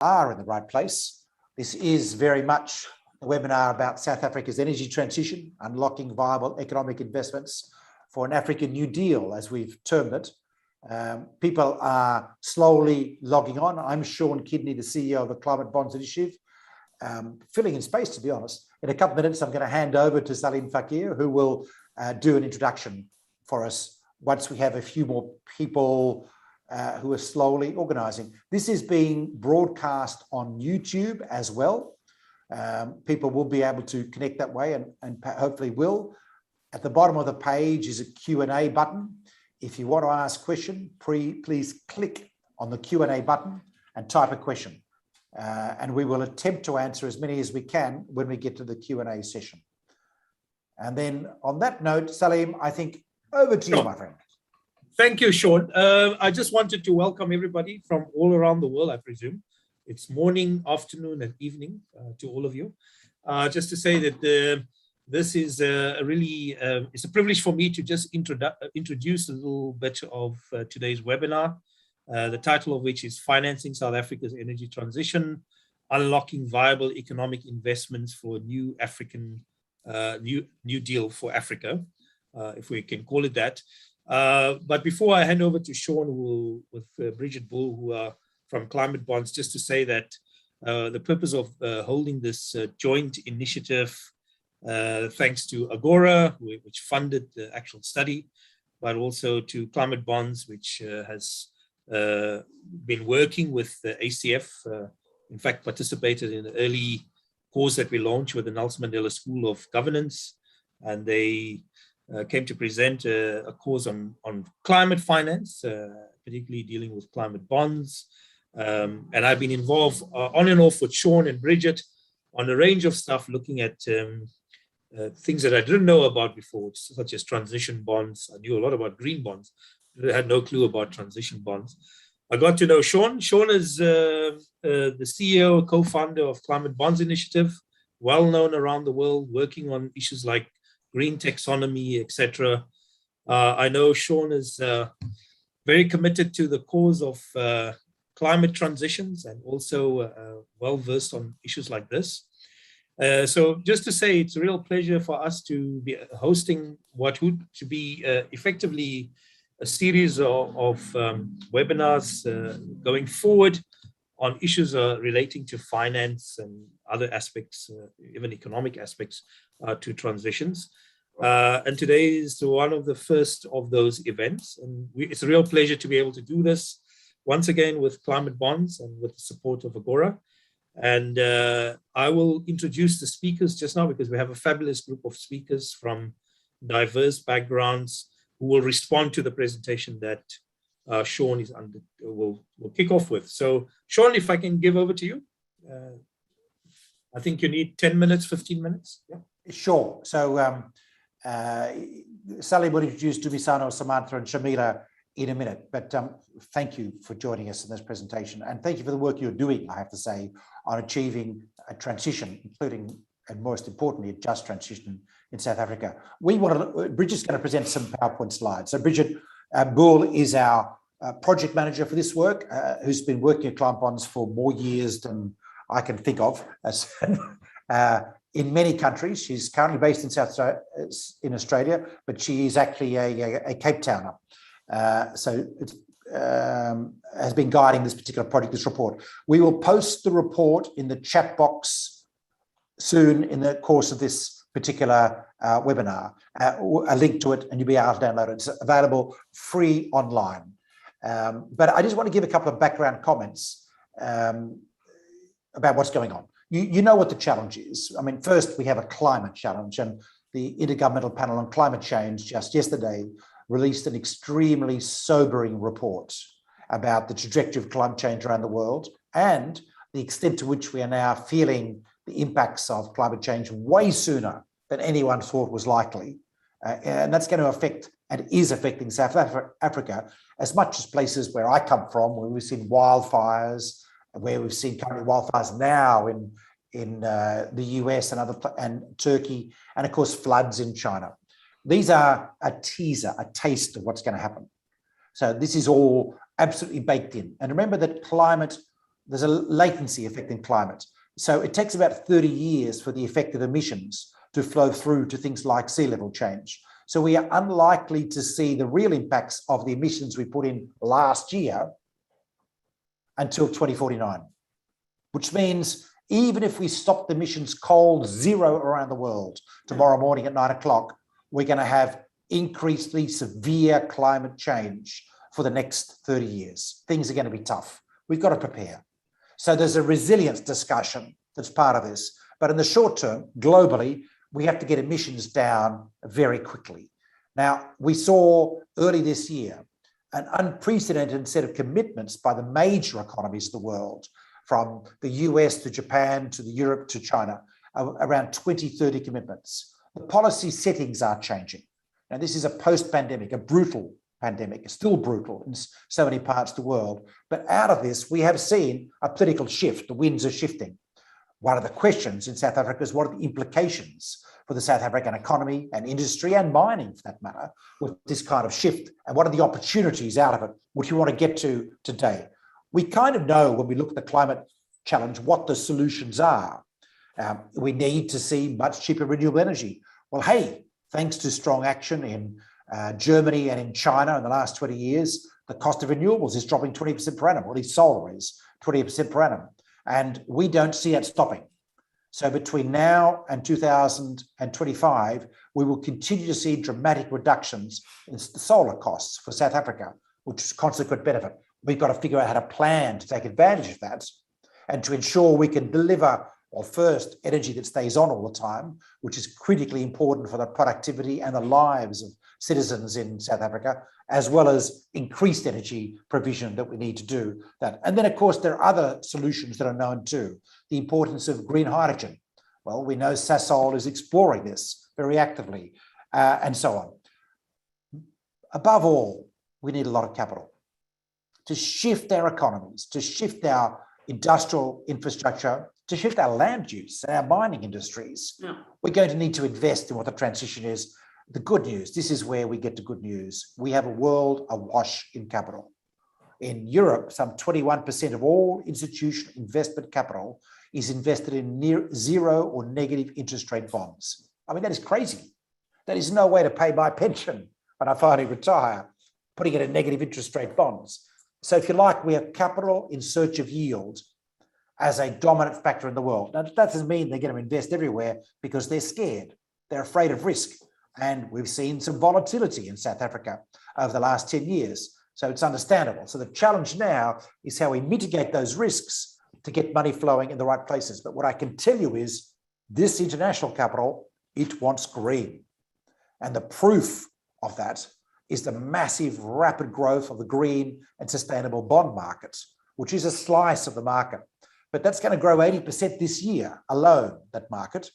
are in the right place. This is very much a webinar about South Africa's energy transition, unlocking viable economic investments for an African New Deal, as we've termed it. People are slowly logging on. I'm Sean Kidney, the CEO of the Climate Bonds Initiative, filling in space, to be honest. In a couple of minutes, I'm going to hand over to Salim Fakir, who will do an introduction for us once we have a few more people who are slowly organizing. This is being broadcast on YouTube as well. People will be able to connect that way and hopefully will. At the bottom of the page is a Q&A button. If you want to ask a question, please click on the Q&A button and type a question. And we will attempt to answer as many as we can when we get to the Q&A session. And then on that note, Salim, I think over to you, my friend. Thank you, Sean. I just wanted to welcome everybody from all around the world, I presume. It's morning, afternoon, and evening to all of you. Just to say that this is it's a privilege for me to just introduce a little bit of today's webinar, the title of which is Financing South Africa's Energy Transition, Unlocking Viable Economic Investments for a New African New Deal for Africa, if we can call it that. But before I hand over to Sean with Bridget Bull, who are from Climate Bonds, just to say that the purpose of holding this joint initiative, thanks to Agora, which funded the actual study, but also to Climate Bonds, which has been working with the ACF, in fact, participated in the early course that we launched with the Nelson Mandela School of Governance, and they came to present a course on climate finance, particularly dealing with climate bonds. And I've been involved on and off with Sean and Bridget on a range of stuff, looking at things that I didn't know about before, such as transition bonds. I knew a lot about green bonds, but I had no clue about transition bonds. I got to know Sean. Sean is the CEO, co-founder of Climate Bonds Initiative, well known around the world, working on issues like green taxonomy, etc. I know Sean is very committed to the cause of climate transitions and also well-versed on issues like this. So just to say, it's a real pleasure for us to be hosting what would to be effectively a series of webinars going forward on issues relating to finance and other aspects, even economic aspects to transitions. And today is one of the first of those events. And it's a real pleasure to be able to do this once again with Climate Bonds and with the support of Agora. And I will introduce the speakers just now, because we have a fabulous group of speakers from diverse backgrounds who will respond to the presentation that Sean will kick off with. So Sean, if I can give over to you. I think you need 10 minutes, 15 minutes. Yeah. Sure. So Sally will introduce Dumisano, Samantha, and Shamila in a minute, but thank you for joining us in this presentation, and thank you for the work you're doing, I have to say, on achieving a transition, including, and most importantly, a just transition in South Africa. Bridget's going to present some PowerPoint slides. So Bridget Bull is our project manager for this work, who's been working at Climate Bonds for more years than I can think of. In many countries. She's currently based in Australia, but she is actually a Cape Towner. So it has been guiding this particular project, this report. We will post the report in the chat box soon in the course of this particular webinar, a link to it, and you'll be able to download it. It's available free online. But I just want to give a couple of background comments about what's going on. You know what the challenge is. I mean, first, we have a climate challenge, and the Intergovernmental Panel on Climate Change just yesterday released an extremely sobering report about the trajectory of climate change around the world and the extent to which we are now feeling the impacts of climate change way sooner than anyone thought was likely. And that's going to affect, and is affecting, South Africa as much as places where I come from, where we've seen wildfires, where we've seen currently wildfires now in the US and Turkey, and of course floods in China. These are a teaser, a taste of what's going to happen. So this is all absolutely baked in. And remember that climate there's a latency effect in climate. So it takes about 30 years for the effect of emissions to flow through to things like sea level change. So we are unlikely to see the real impacts of the emissions we put in last year until 2049, which means even if we stop the emissions cold zero around the world tomorrow morning at 9 o'clock, we're going to have increasingly severe climate change for the next 30 years. Things are going to be tough. We've got to prepare. So there's a resilience discussion that's part of this. But in the short term, globally, we have to get emissions down very quickly. Now, we saw early this year an unprecedented set of commitments by the major economies of the world, from the US to Japan to the Europe to China, around 2030 commitments. The policy settings are changing. Now, this is a post-pandemic, a brutal pandemic. It's still brutal in so many parts of the world. But out of this, we have seen a political shift. The winds are shifting. One of the questions in South Africa is, what are the implications for the South African economy and industry and mining, for that matter, with this kind of shift? And what are the opportunities out of it, which we want to get to today? We kind of know when we look at the climate challenge what the solutions are. We need to see much cheaper renewable energy. Well, hey, thanks to strong action in Germany and in China in the last 20 years, the cost of renewables is dropping 20% per annum, or at least solar is 20% per annum. And we don't see it stopping. So between now and 2025, we will continue to see dramatic reductions in the solar costs for South Africa, which is a consequent benefit. We've got to figure out how to plan to take advantage of that and to ensure we can deliver, well, first, energy that stays on all the time, which is critically important for the productivity and the lives of citizens in South Africa, as well as increased energy provision that we need to do that. And then, of course, there are other solutions that are known too. The importance of green hydrogen. Well, we know Sasol is exploring this very actively, and so on. Above all, we need a lot of capital to shift our economies, to shift our industrial infrastructure, to shift our land use and our mining industries. Yeah. We're going to need to invest in what the transition is. The good news, this is where we get to good news. We have a world awash in capital. In Europe, some 21% of all institutional investment capital is invested in near zero or negative interest rate bonds. I mean, that is crazy. That is no way to pay my pension when I finally retire, putting it in negative interest rate bonds. So if you like, we have capital in search of yield as a dominant factor in the world. Now, that doesn't mean they're going to invest everywhere, because they're scared. They're afraid of risk. And we've seen some volatility in South Africa over the last 10 years. So it's understandable. So the challenge now is how we mitigate those risks to get money flowing in the right places. But what I can tell you is this international capital, it wants green. And the proof of that is the massive, rapid growth of the green and sustainable bond market, which is a slice of the market. But that's going to grow 80% this year alone, that market.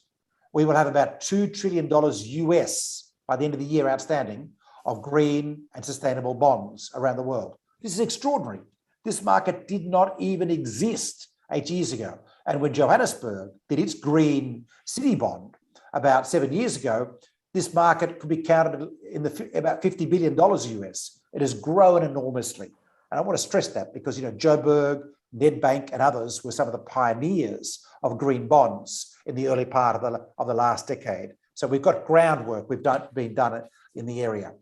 We will have about $2 trillion US by the end of the year outstanding of green and sustainable bonds around the world. This is extraordinary. This market did not even exist 8 years ago. And when Johannesburg did its green city bond about 7 years ago, this market could be counted in about $50 billion US. It has grown enormously. And I want to stress that because, you know, Joburg, Nedbank and others were some of the pioneers of green bonds in the early part of the last decade. So we've got groundwork been done in the area.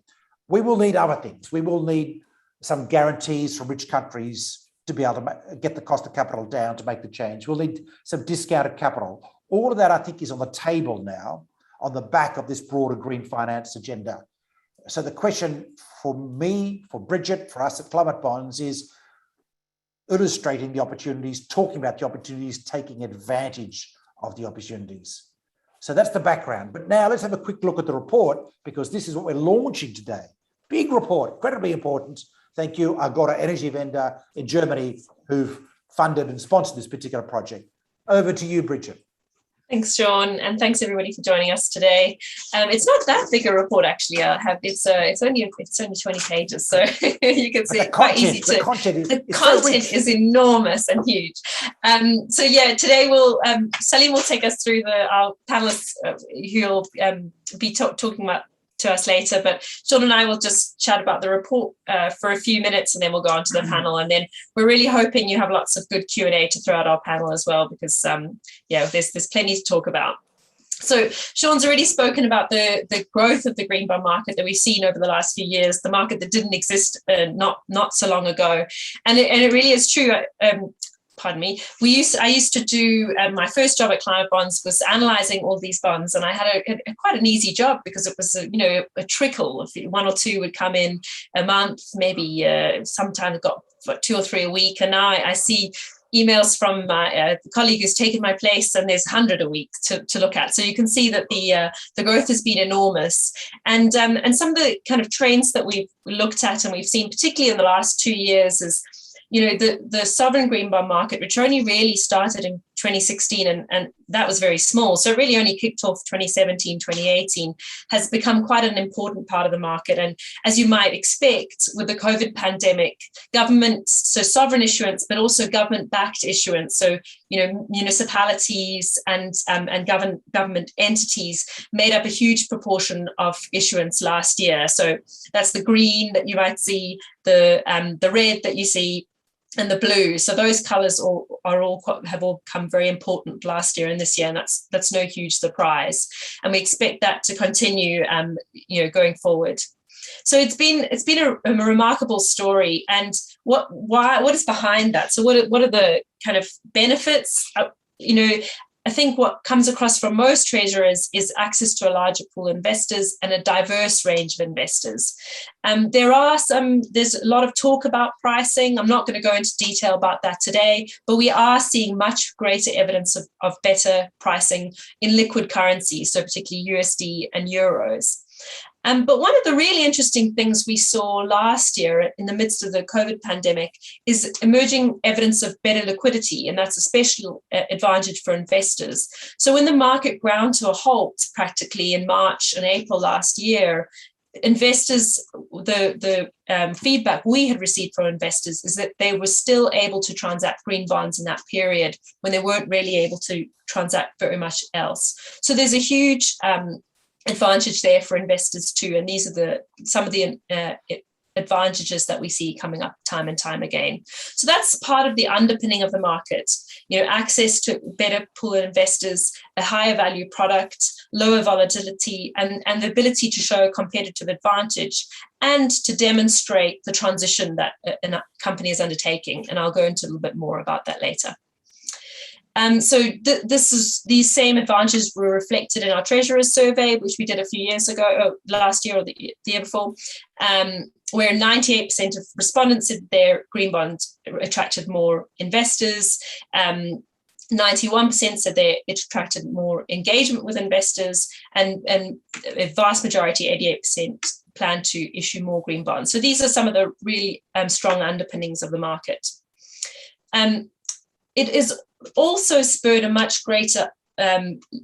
We will need other things. We will need some guarantees from rich countries to be able to get the cost of capital down to make the change. We'll need some discounted capital. All of that, I think, is on the table now on the back of this broader green finance agenda. So the question for me, for Bridget, for us at Climate Bonds is illustrating the opportunities, talking about the opportunities, taking advantage of the opportunities. So that's the background. But now let's have a quick look at the report, because this is what we're launching today. Big report, incredibly important. Thank you, Agora Energy vendor in Germany, who've funded and sponsored this particular project. Over to you, Bridget. Thanks, Sean, and thanks everybody for joining us today. It's not that big a report, actually. It's only 20 pages, so you can see it's quite easy to. The content is enormous and huge. So yeah, today Salim will take us through our panelists who'll be talking about to us later, but Sean and I will just chat about the report for a few minutes, and then we'll go on to the panel. And then we're really hoping you have lots of good Q&A to throw at our panel as well, because there's plenty to talk about. So Sean's already spoken about the growth of the green bond market that we've seen over the last few years, the market that didn't exist not so long ago. And it really is true. Pardon me. I used to do my first job at Climate Bonds was analysing all these bonds, and I had quite an easy job because it was a trickle of one or two would come in a month, maybe sometimes got 2 or 3 a week, and now I see emails from my colleague who's taken my place, and there's 100 a week to look at. So you can see that the growth has been enormous, and some of the kind of trends that we've looked at and we've seen, particularly in the last 2 years, is the sovereign green bond market, which only really started in 2016, and that was very small. So it really only kicked off 2017, 2018, has become quite an important part of the market. And as you might expect, with the COVID pandemic, governments, so sovereign issuance, but also government-backed issuance, so municipalities and government entities made up a huge proportion of issuance last year. So that's the green that you might see, the red that you see, and the blue. So those colours have all come very important last year and this year, and that's no huge surprise. And we expect that to continue, going forward. So it's been a remarkable story. And what is behind that? So what are the kind of benefits? I think what comes across from most treasurers is access to a larger pool of investors and a diverse range of investors. There's a lot of talk about pricing. I'm not going to go into detail about that today, but we are seeing much greater evidence of better pricing in liquid currencies, so particularly USD and euros. But one of the really interesting things we saw last year in the midst of the COVID pandemic is emerging evidence of better liquidity, and that's a special advantage for investors. So when the market ground to a halt practically in March and April last year, investors, the feedback we had received from investors is that they were still able to transact green bonds in that period when they weren't really able to transact very much else. So there's a huge advantage there for investors too, and these are some of the advantages that we see coming up time and time again. So that's part of the underpinning of the market. Access to better pool of investors, a higher value product, lower volatility, and the ability to show a competitive advantage and to demonstrate the transition that a company is undertaking. And I'll go into a little bit more about that later. These same advantages were reflected in our treasurers survey, which we did a few years ago, last year or the year before, where 98% of respondents said their green bonds attracted more investors. 91% said it attracted more engagement with investors, and a vast majority, 88%, plan to issue more green bonds. So these are some of the really strong underpinnings of the market. It is also spurred a much greater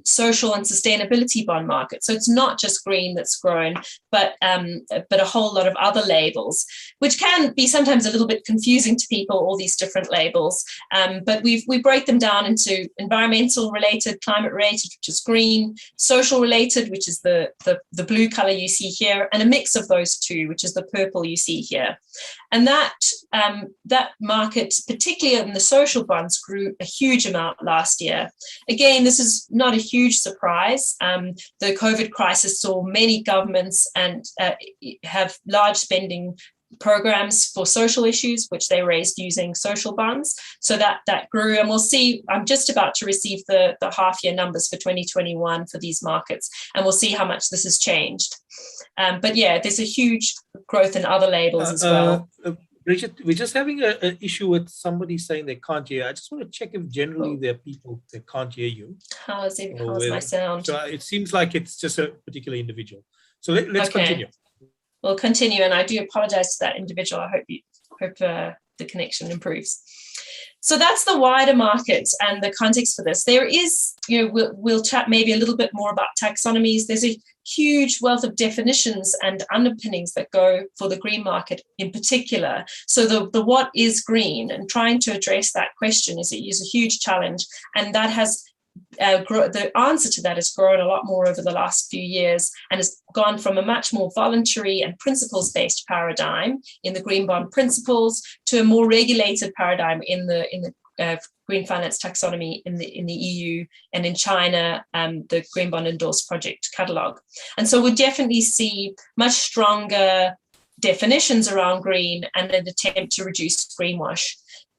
social and sustainability bond market. So it's not just green that's grown, but a whole lot of other labels, which can be sometimes a little bit confusing to people, all these different labels. But we break them down into environmental related, climate related, which is green, social related, which is the blue color you see here, and a mix of those two, which is the purple you see here. And that market, particularly in the social bonds, grew a huge amount last year. Again, this is not a huge surprise. The COVID crisis saw many governments and have large spending programs for social issues, which they raised using social bonds. So that grew, and we'll see. I'm just about to receive the half-year numbers for 2021 for these markets, and we'll see how much this has changed. But yeah, there's a huge growth in other labels as well. Bridget, we're just having an issue with somebody saying they can't hear. I just want to check if generally there are people that can't hear you. How's my sound? So it seems like it's just a particular individual. So let's continue. We'll continue, and I do apologize to that individual. I hope the connection improves. So that's the wider market and the context for this. There is, we'll chat maybe a little bit more about taxonomies. There's a huge wealth of definitions and underpinnings that go for the green market in particular. So the what is green, and trying to address that question is a huge challenge, and that has the answer to that has grown a lot more over the last few years and has gone from a much more voluntary and principles-based paradigm in the green bond principles to a more regulated paradigm in the green finance taxonomy in the EU and in China, the green bond endorsed project catalogue. And so we'll definitely see much stronger definitions around green and an attempt to reduce greenwash.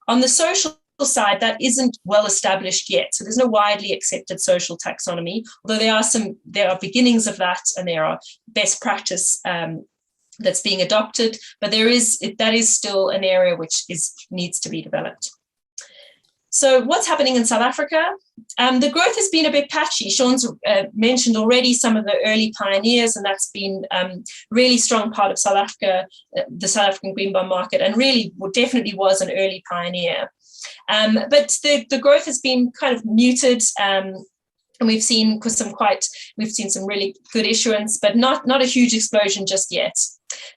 On the social side, that isn't well established yet. So there's no widely accepted social taxonomy, although there are beginnings of that and there are best practice that's being adopted, but that is still an area which needs to be developed. So what's happening in South Africa? The growth has been a bit patchy. Sean's mentioned already some of the early pioneers, and that's been really strong part of South Africa, the South African green bond market, and really definitely was an early pioneer. But the growth has been kind of muted, and we've seen some really good issuance, but not a huge explosion just yet.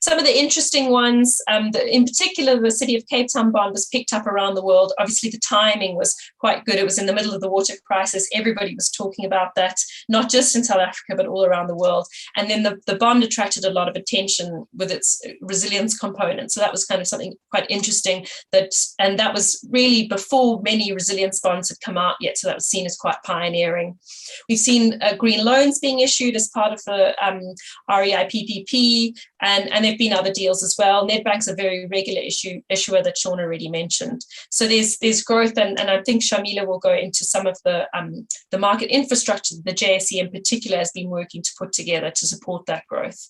Some of the interesting ones, in particular, the City of Cape Town bond was picked up around the world. Obviously, the timing was quite good. It was in the middle of the water crisis. Everybody was talking about that, not just in South Africa, but all around the world. And then the bond attracted a lot of attention with its resilience component. So that was kind of something quite interesting. And that was really before many resilience bonds had come out yet. So that was seen as quite pioneering. We've seen green loans being issued as part of the REIPPP, and there have been other deals as well. Nedbank's a very regular issuer that Sean already mentioned. So there's growth, and I think Shamila will go into some of the market infrastructure that the JSE in particular has been working to put together to support that growth.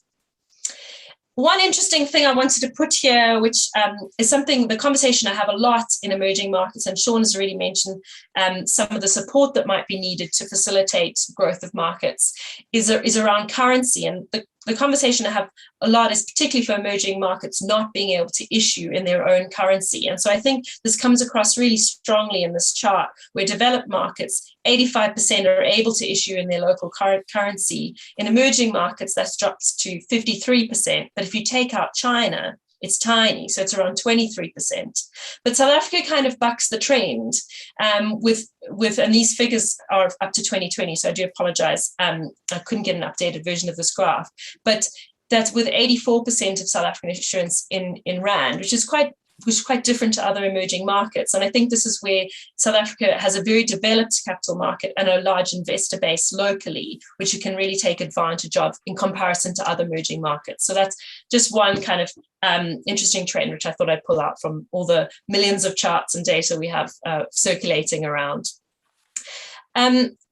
One interesting thing I wanted to put here, which is the conversation I have a lot in emerging markets, and Sean has already mentioned some of the support that might be needed to facilitate growth of markets, is around currency. And the conversation I have a lot is particularly for emerging markets not being able to issue in their own currency. And so I think this comes across really strongly in this chart, where developed markets, 85% are able to issue in their local currency. In emerging markets, that drops to 53%. But if you take out China, it's tiny, so it's around 23%. But South Africa kind of bucks the trend and these figures are up to 2020, so I do apologize. I couldn't get an updated version of this graph, but that's with 84% of South African issuance in Rand, which is quite different to other emerging markets. And I think this is where South Africa has a very developed capital market and a large investor base locally, which you can really take advantage of in comparison to other emerging markets. So that's just one kind of interesting trend, which I thought I'd pull out from all the millions of charts and data we have circulating around.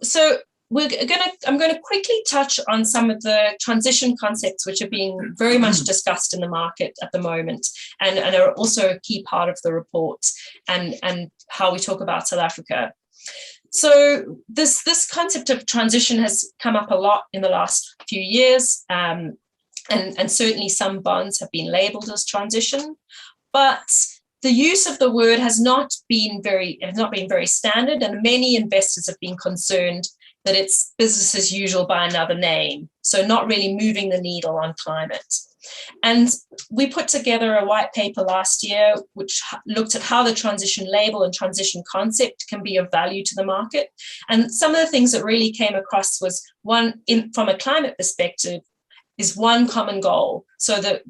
So I'm going to quickly touch on some of the transition concepts which are being very much discussed in the market at the moment, and are also a key part of the report and how we talk about South Africa. So this concept of transition has come up a lot in the last few years, and certainly some bonds have been labeled as transition, but the use of the word has not been very standard, and many investors have been concerned that it's business as usual by another name, so not really moving the needle on climate. And we put together a white paper last year which looked at how the transition label and transition concept can be of value to the market. And some of the things that really came across was from a climate perspective, is one common goal. So that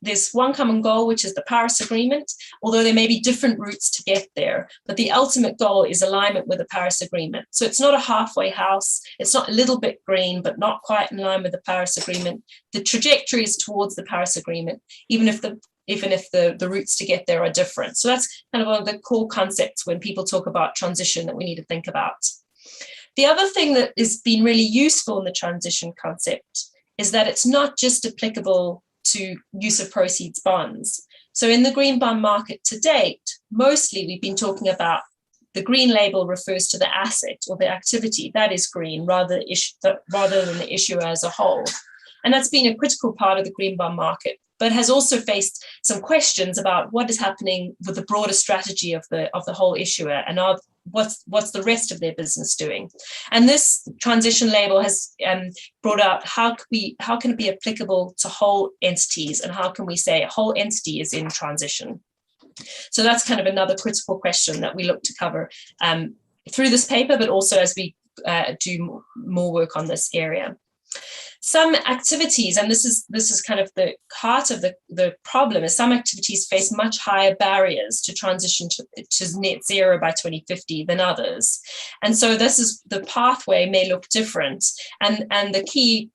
there's one common goal, which is the Paris Agreement, although there may be different routes to get there. But the ultimate goal is alignment with the Paris Agreement. So it's not a halfway house. It's not a little bit green, but not quite in line with the Paris Agreement. The trajectory is towards the Paris Agreement, even if the routes to get there are different. So that's kind of one of the core concepts when people talk about transition that we need to think about. The other thing that has been really useful in the transition concept is that it's not just applicable to use of proceeds bonds. So in the green bond market to date, mostly we've been talking about the green label refers to the asset or the activity that is green rather than the issuer as a whole. And that's been a critical part of the green bond market, but has also faced some questions about what is happening with the broader strategy of the whole issuer, and what's the rest of their business doing. And this transition label has brought out how can it be applicable to whole entities, and how can we say a whole entity is in transition. So that's kind of another critical question that we look to cover through this paper, but also as we do more work on this area. Some activities, and this is kind of the heart of the problem, is some activities face much higher barriers to transition to net zero by 2050 than others. And so the pathway may look different. And the key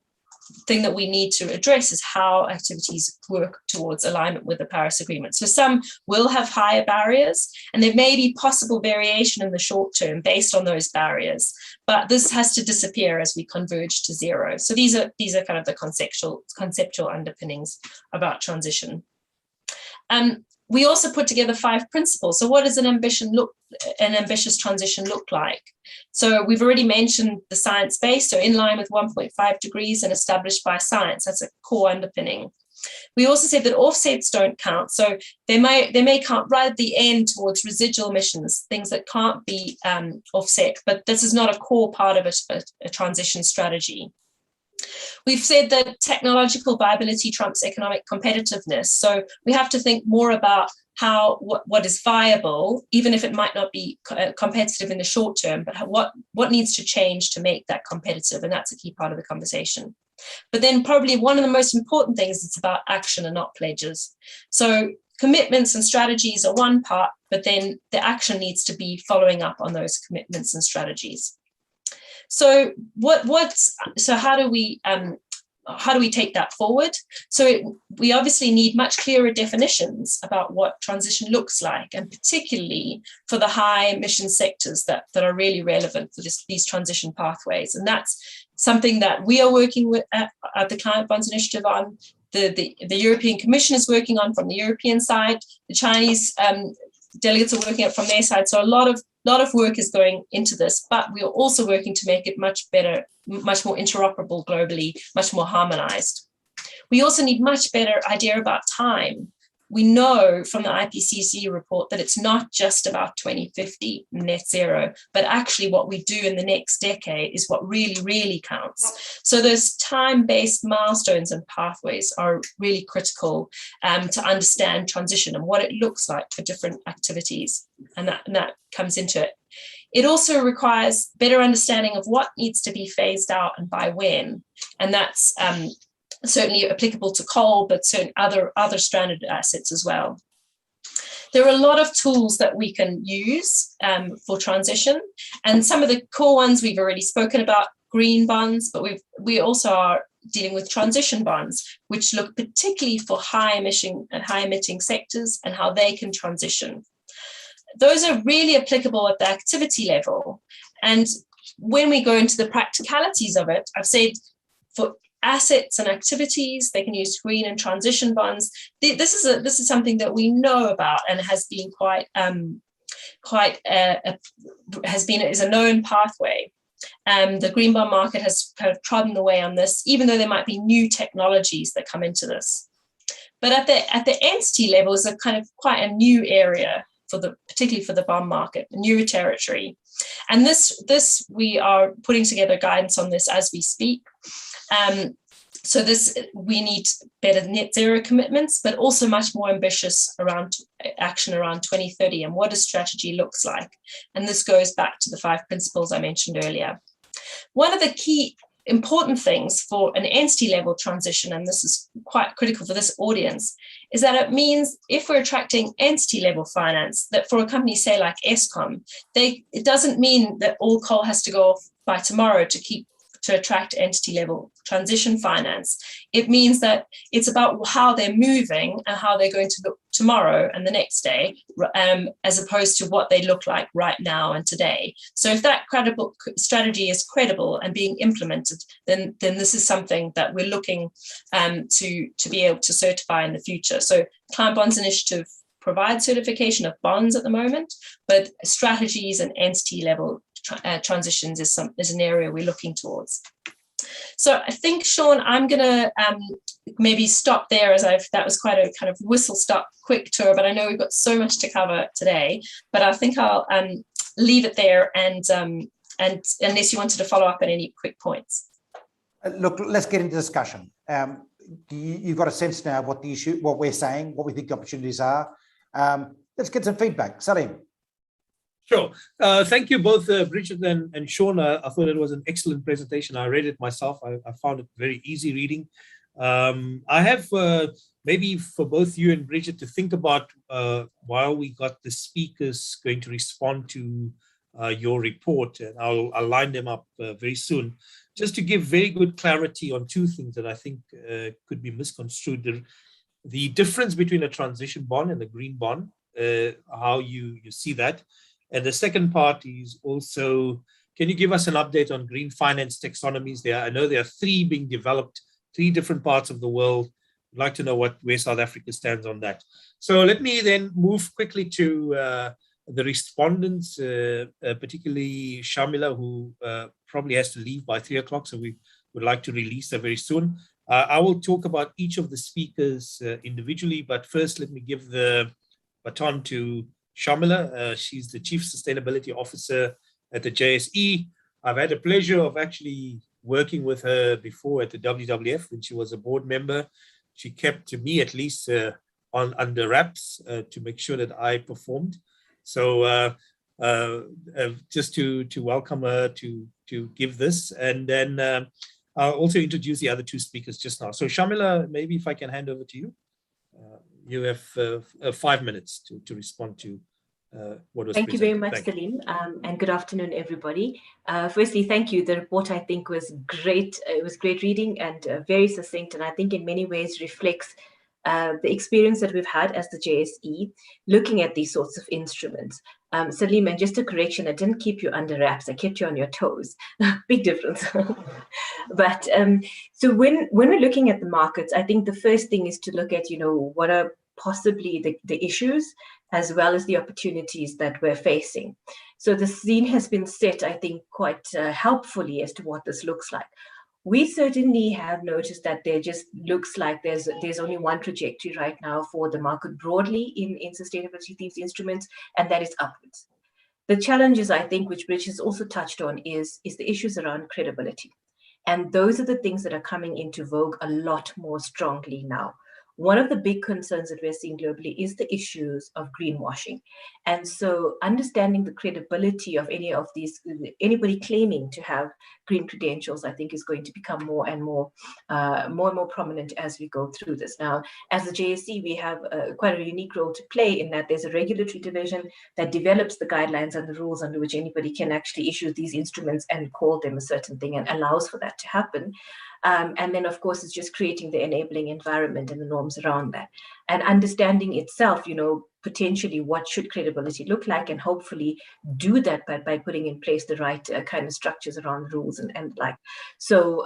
thing that we need to address is how activities work towards alignment with the Paris Agreement. So some will have higher barriers, and there may be possible variation in the short term based on those barriers, but this has to disappear as we converge to zero. So these are kind of the conceptual underpinnings about transition. We also put together 5 principles. So what does an ambitious transition look like? So we've already mentioned the science-based, so in line with 1.5 degrees and established by science. That's a core underpinning. We also said that offsets don't count. So they may count right at the end towards residual emissions, things that can't be offset, but this is not a core part of a transition strategy. We've said that technological viability trumps economic competitiveness. So we have to think more about what is viable, even if it might not be competitive in the short term, but what needs to change to make that competitive. And that's a key part of the conversation. But then probably one of the most important things is about action and not pledges. So commitments and strategies are one part, but then the action needs to be following up on those commitments and strategies. So how do we take that forward? So we obviously need much clearer definitions about what transition looks like, and particularly for the high emission sectors that are really relevant for these transition pathways. And that's something that we are working with at the Climate Bonds Initiative on. The European Commission is working on from the European side. The Chinese delegates are working on from their side. So a lot of work is going into this, but we are also working to make it much better, much more interoperable globally, much more harmonized. We also need much better idea about time. We know from the IPCC report that it's not just about 2050 net zero, but actually what we do in the next decade is what really, really counts. So those time-based milestones and pathways are really critical to understand transition and what it looks like for different activities. And that comes into it. It also requires better understanding of what needs to be phased out and by when. And that's certainly applicable to coal, but certain other stranded assets as well. There are a lot of tools that we can use for transition, and some of the core ones we've already spoken about, green bonds, but we also are dealing with transition bonds, which look particularly for high emitting sectors and how they can transition. Those are really applicable at the activity level. And when we go into the practicalities of it, I've said for assets and activities, they can use green and transition bonds. This is something that we know about and has been is a known pathway. The green bond market has kind of trodden the way on this, even though there might be new technologies that come into this. But at the entity level is a kind of quite a new area particularly for the bond market, a new territory. And this we are putting together guidance on this as we speak. So we need better net zero commitments, but also much more ambitious action around 2030 and what a strategy looks like. And this goes back to the 5 principles I mentioned earlier. One of the key important things for an entity level transition, and this is quite critical for this audience, is that it means if we're attracting entity level finance, that for a company, say like Eskom, it doesn't mean that all coal has to go off by tomorrow to attract entity level transition finance. It means that it's about how they're moving and how they're going to look tomorrow and the next day, as opposed to what they look like right now and today. So if that credible strategy is credible and being implemented, then this is something that we're looking to be able to certify in the future. So Climate Bonds Initiative provides certification of bonds at the moment, but strategies and entity level transitions is an area we're looking towards. So I think, Sean, I'm going to maybe stop there, as that was quite a kind of whistle-stop quick tour, but I know we've got so much to cover today. But I think I'll leave it there, and unless you wanted to follow up on any quick points. Look, let's get into discussion. You've got a sense now of what the issue, what we're saying, what we think the opportunities are. Let's get some feedback. Salim. Sure. Thank you both, Bridget and Sean. I thought it was an excellent presentation. I read it myself. I found it very easy reading. I have maybe for both you and Bridget to think about while we got the speakers going to respond to your report, and I'll line them up very soon, just to give very good clarity on two things that I think could be misconstrued. The difference between a transition bond and a green bond, how you see that. And the second part is also, can you give us an update on green finance taxonomies there? I know there are 3 being developed, 3 different parts of the world. I'd like to know where South Africa stands on that. So let me then move quickly to the respondents, particularly Shamila, who probably has to leave by 3 o'clock. So we would like to release her very soon. I will talk about each of the speakers individually, but first let me give the baton to Shamila. She's the Chief Sustainability Officer at the JSE. I've had the pleasure of actually working with her before at the WWF when she was a board member. She kept, to me at least, under wraps to make sure that I performed. So just to welcome her to give this, and then I'll also introduce the other 2 speakers just now. So Shamila, maybe if I can hand over to you. You have 5 minutes to respond to what was Thank you very much, Thank Salim, and good afternoon, everybody. Firstly, thank you. The report, I think, was great. It was great reading and very succinct, and I think in many ways reflects the experience that we've had as the JSE looking at these sorts of instruments. Salim, and just a correction, I didn't keep you under wraps. I kept you on your toes. Big difference. But so when we're looking at the markets, I think the first thing is to look at, what are possibly the issues as well as the opportunities that we're facing. So the scene has been set, I think, quite helpfully as to what this looks like. We certainly have noticed that there just looks like there's only one trajectory right now for the market broadly in sustainability themes instruments, and that is upwards. The challenges, I think, which Rich has also touched on, is the issues around credibility. And those are the things that are coming into vogue a lot more strongly now. One of the big concerns that we're seeing globally is the issues of greenwashing. And so understanding the credibility of anybody claiming to have green credentials, I think is going to become more and more prominent as we go through this. Now, as the JSE, we have quite a unique role to play in that there's a regulatory division that develops the guidelines and the rules under which anybody can actually issue these instruments and call them a certain thing and allows for that to happen. And then, of course, it's just creating the enabling environment and the norms around that. And understanding itself, potentially what should credibility look like, and hopefully do that by putting in place the right kind of structures around rules and like. So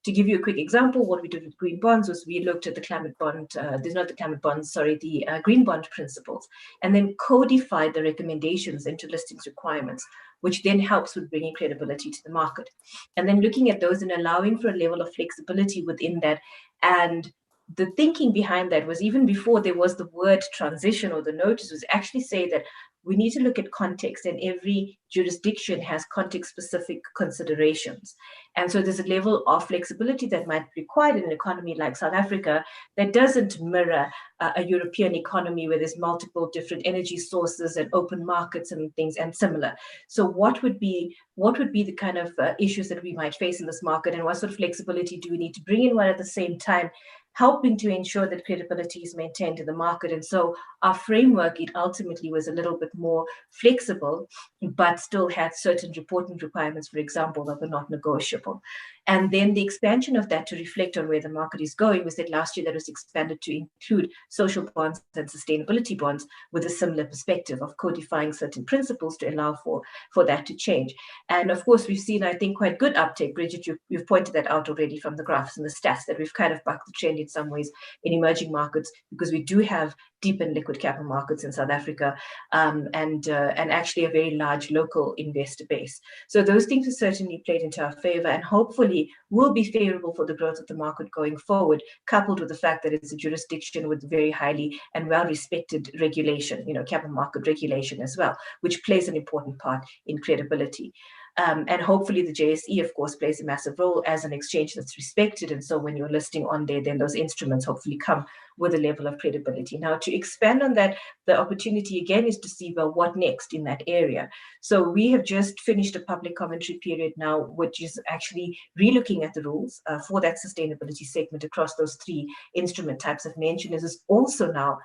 to give you a quick example, what we did with green bonds was we looked at the climate bond, the green bond principles, and then codified the recommendations into listings requirements, which then helps with bringing credibility to the market. And then looking at those and allowing for a level of flexibility within that. And the thinking behind that was, even before there was the word transition or the notice, was actually say that we need to look at context, and every jurisdiction has context-specific considerations. And so there's a level of flexibility that might be required in an economy like South Africa that doesn't mirror a European economy where there's multiple different energy sources and open markets and things and similar. So what would be the kind of issues that we might face in this market, and what sort of flexibility do we need to bring in, while at the same time helping to ensure that credibility is maintained in the market? And so our framework, it ultimately was a little bit more flexible, but still had certain reporting requirements, for example, that were not negotiable. And then the expansion of that to reflect on where the market is going was that last year that was expanded to include social bonds and sustainability bonds with a similar perspective of codifying certain principles to allow for that to change. And of course, we've seen, I think, quite good uptake. Bridget, you've pointed that out already from the graphs and the stats, that we've kind of bucked the trend in some ways in emerging markets, because we do have deep and liquid capital markets in South Africa, and actually a very large local investor base. So those things have certainly played into our favor, and hopefully will be favorable for the growth of the market going forward, coupled with the fact that it's a jurisdiction with very highly and well-respected regulation, capital market regulation as well, which plays an important part in credibility. And hopefully the JSE, of course, plays a massive role as an exchange that's respected. And so when you're listing on there, then those instruments hopefully come with a level of credibility. Now, to expand on that, the opportunity again is to see, well, what next in that area? So we have just finished a public commentary period now, which is actually relooking at the rules for that sustainability segment across those three instrument types I've mentioned. This is also now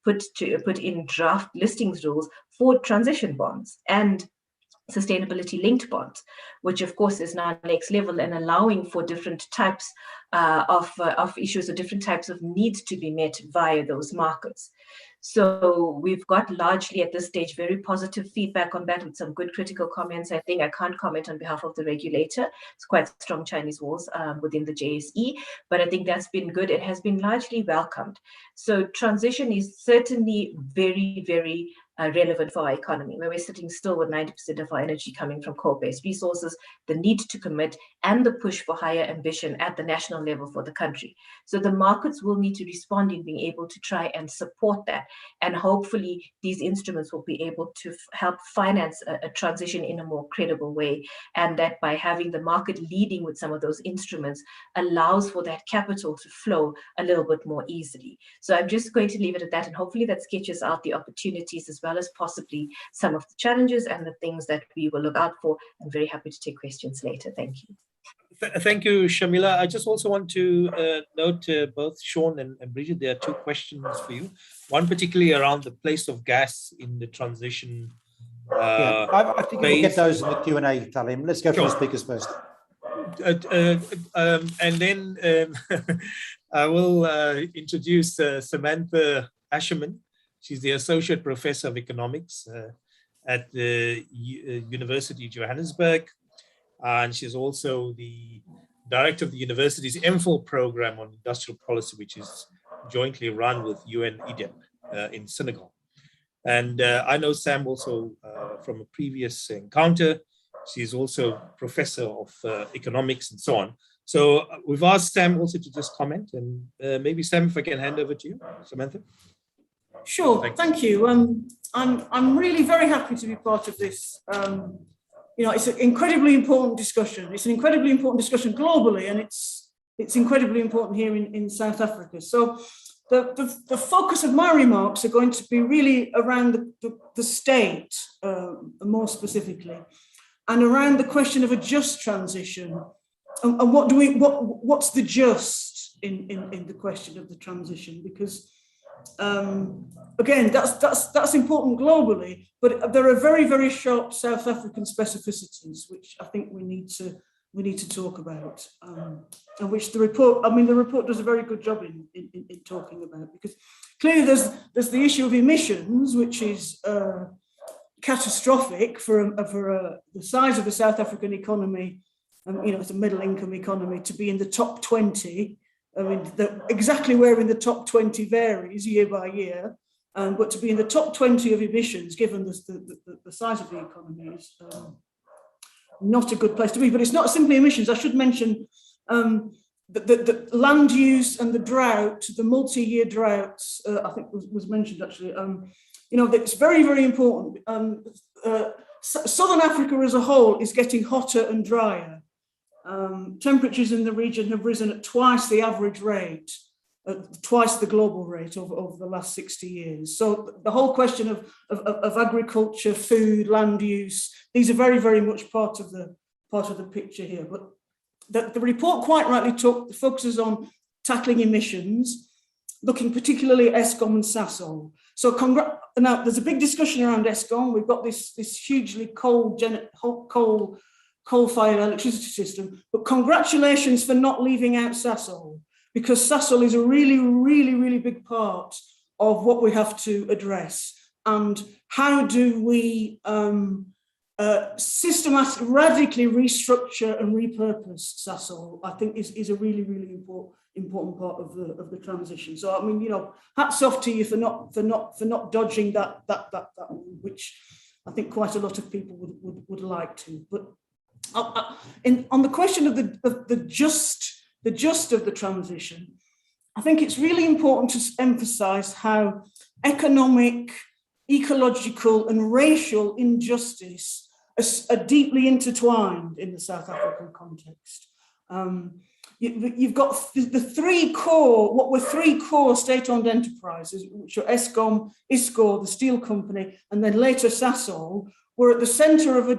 put in draft listings rules for transition bonds and sustainability linked bonds, which of course is now next level and allowing for different types of issues or different types of needs to be met via those markets. So we've got largely at this stage very positive feedback on that with some good critical comments. I think I can't comment on behalf of the regulator. It's quite strong Chinese walls within the JSE, but I think that's been good. It has been largely welcomed. So transition is certainly very, very relevant for our economy, where we're sitting still with 90% of our energy coming from coal-based resources, the need to commit and the push for higher ambition at the national level for the country. So the markets will need to respond in being able to try and support that. And hopefully these instruments will be able to help finance a transition in a more credible way. And that by having the market leading with some of those instruments allows for that capital to flow a little bit more easily. So I'm just going to leave it at that. And hopefully that sketches out the opportunities as well as possibly some of the challenges and the things that we will look out for. I'm very happy to take questions later. Thank you. Thank you, Shamila. I just also want to note both Sean and Bridget, there are two questions for you. One particularly around the place of gas in the transition. I think we'll get those in the Q&A, Talim. Let's go for the speakers first. And then I will introduce Samantha Asherman. She's the Associate Professor of Economics at the University of Johannesburg. And she's also the director of the university's MPhil program on industrial policy, which is jointly run with UNIDEP in Senegal. And I know Sam also from a previous encounter. She's also professor of economics and so on. So we've asked Sam also to just comment, and maybe Sam, if I can hand over to you, Samantha. Sure, thank you. I'm really very happy to be part of this. You know, it's an incredibly important discussion. It's an incredibly important discussion globally, and it's incredibly important here in South Africa. So the focus of my remarks are going to be really around the state, more specifically, and around the question of a just transition, and what's the just in the question of the transition, because again, that's important globally, but there are very, very sharp South African specificities which I think we need to talk about, and which the report does a very good job in talking about, because clearly there's the issue of emissions, which is catastrophic for the size of the South African economy. You know, it's a middle income economy to be in the top 20. I mean, exactly where in the top 20 varies year by year, but to be in the top 20 of emissions, given the size of the economy, is not a good place to be. But it's not simply emissions. I should mention the land use and the drought, the multi-year droughts, I think was mentioned actually. You know, it's very, very important. Southern Africa as a whole is getting hotter and drier. Temperatures in the region have risen at twice the average rate, twice the global rate over the last 60 years. So the whole question of agriculture, food, land use, these are very, very much part of the picture here. But the report quite rightly focuses on tackling emissions, looking particularly at Eskom and Sasol. So now there's a big discussion around Eskom. We've got this hugely coal-fired electricity system, but congratulations for not leaving out Sasol, because Sasol is a really, really, really big part of what we have to address. And how do we systematically, radically restructure and repurpose Sasol, I think is a really, really important part of the transition. So I mean, you know, hats off to you for not dodging that which I think quite a lot of people would like to. But on the question of the just of the transition, I think it's really important to emphasize how economic, ecological, and racial injustice are deeply intertwined in the South African context. You've got the three core state-owned enterprises, which are Eskom, ISCO, the steel company, and then later Sasol, were at the centre of a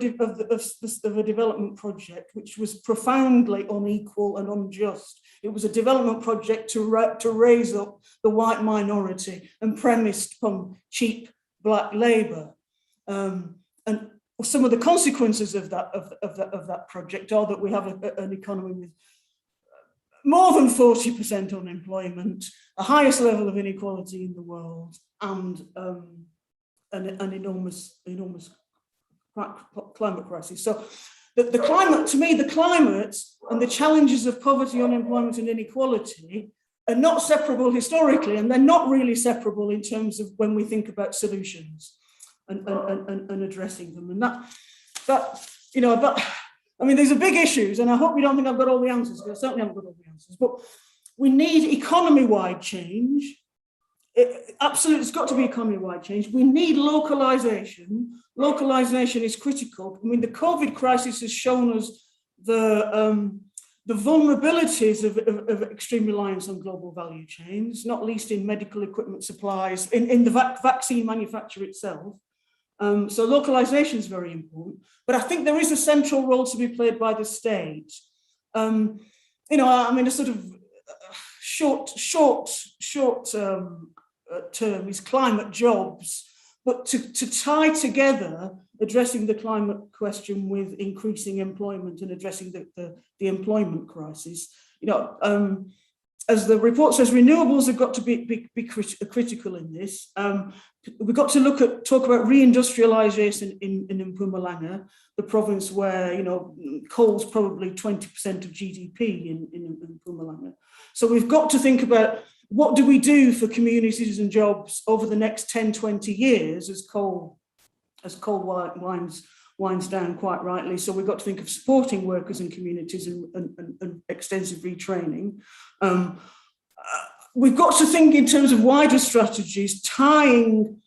development project which was profoundly unequal and unjust. It was a development project to raise up the white minority and premised upon cheap black labour. And some of the consequences of that project are that we have an economy with more than 40% unemployment, the highest level of inequality in the world, and an enormous climate crisis. So the climate, to me, the climate and the challenges of poverty, unemployment and inequality are not separable historically, and they're not really separable in terms of when we think about solutions and addressing them. And I mean, these are big issues, and I hope you don't think I've got all the answers, because I certainly haven't got all the answers, but we need economy-wide change. Absolutely, it's got to be economy-wide change. We need localization. Localization is critical. I mean, the COVID crisis has shown us the vulnerabilities of extreme reliance on global value chains, not least in medical equipment supplies, in the vaccine manufacture itself. So localization is very important, but I think there is a central role to be played by the state. I mean, a sort of short term is climate jobs, but to tie together addressing the climate question with increasing employment and addressing the employment crisis, as the report says, renewables have got to be critical in this. We've got to talk about reindustrialization in Mpumalanga, the province where coal's probably 20% of GDP in Mpumalanga. So we've got to think about what do we do for communities and jobs over the next 10, 20 years as coal winds down, quite rightly. So we've got to think of supporting workers and communities and extensive retraining. We've got to think in terms of wider strategies, tying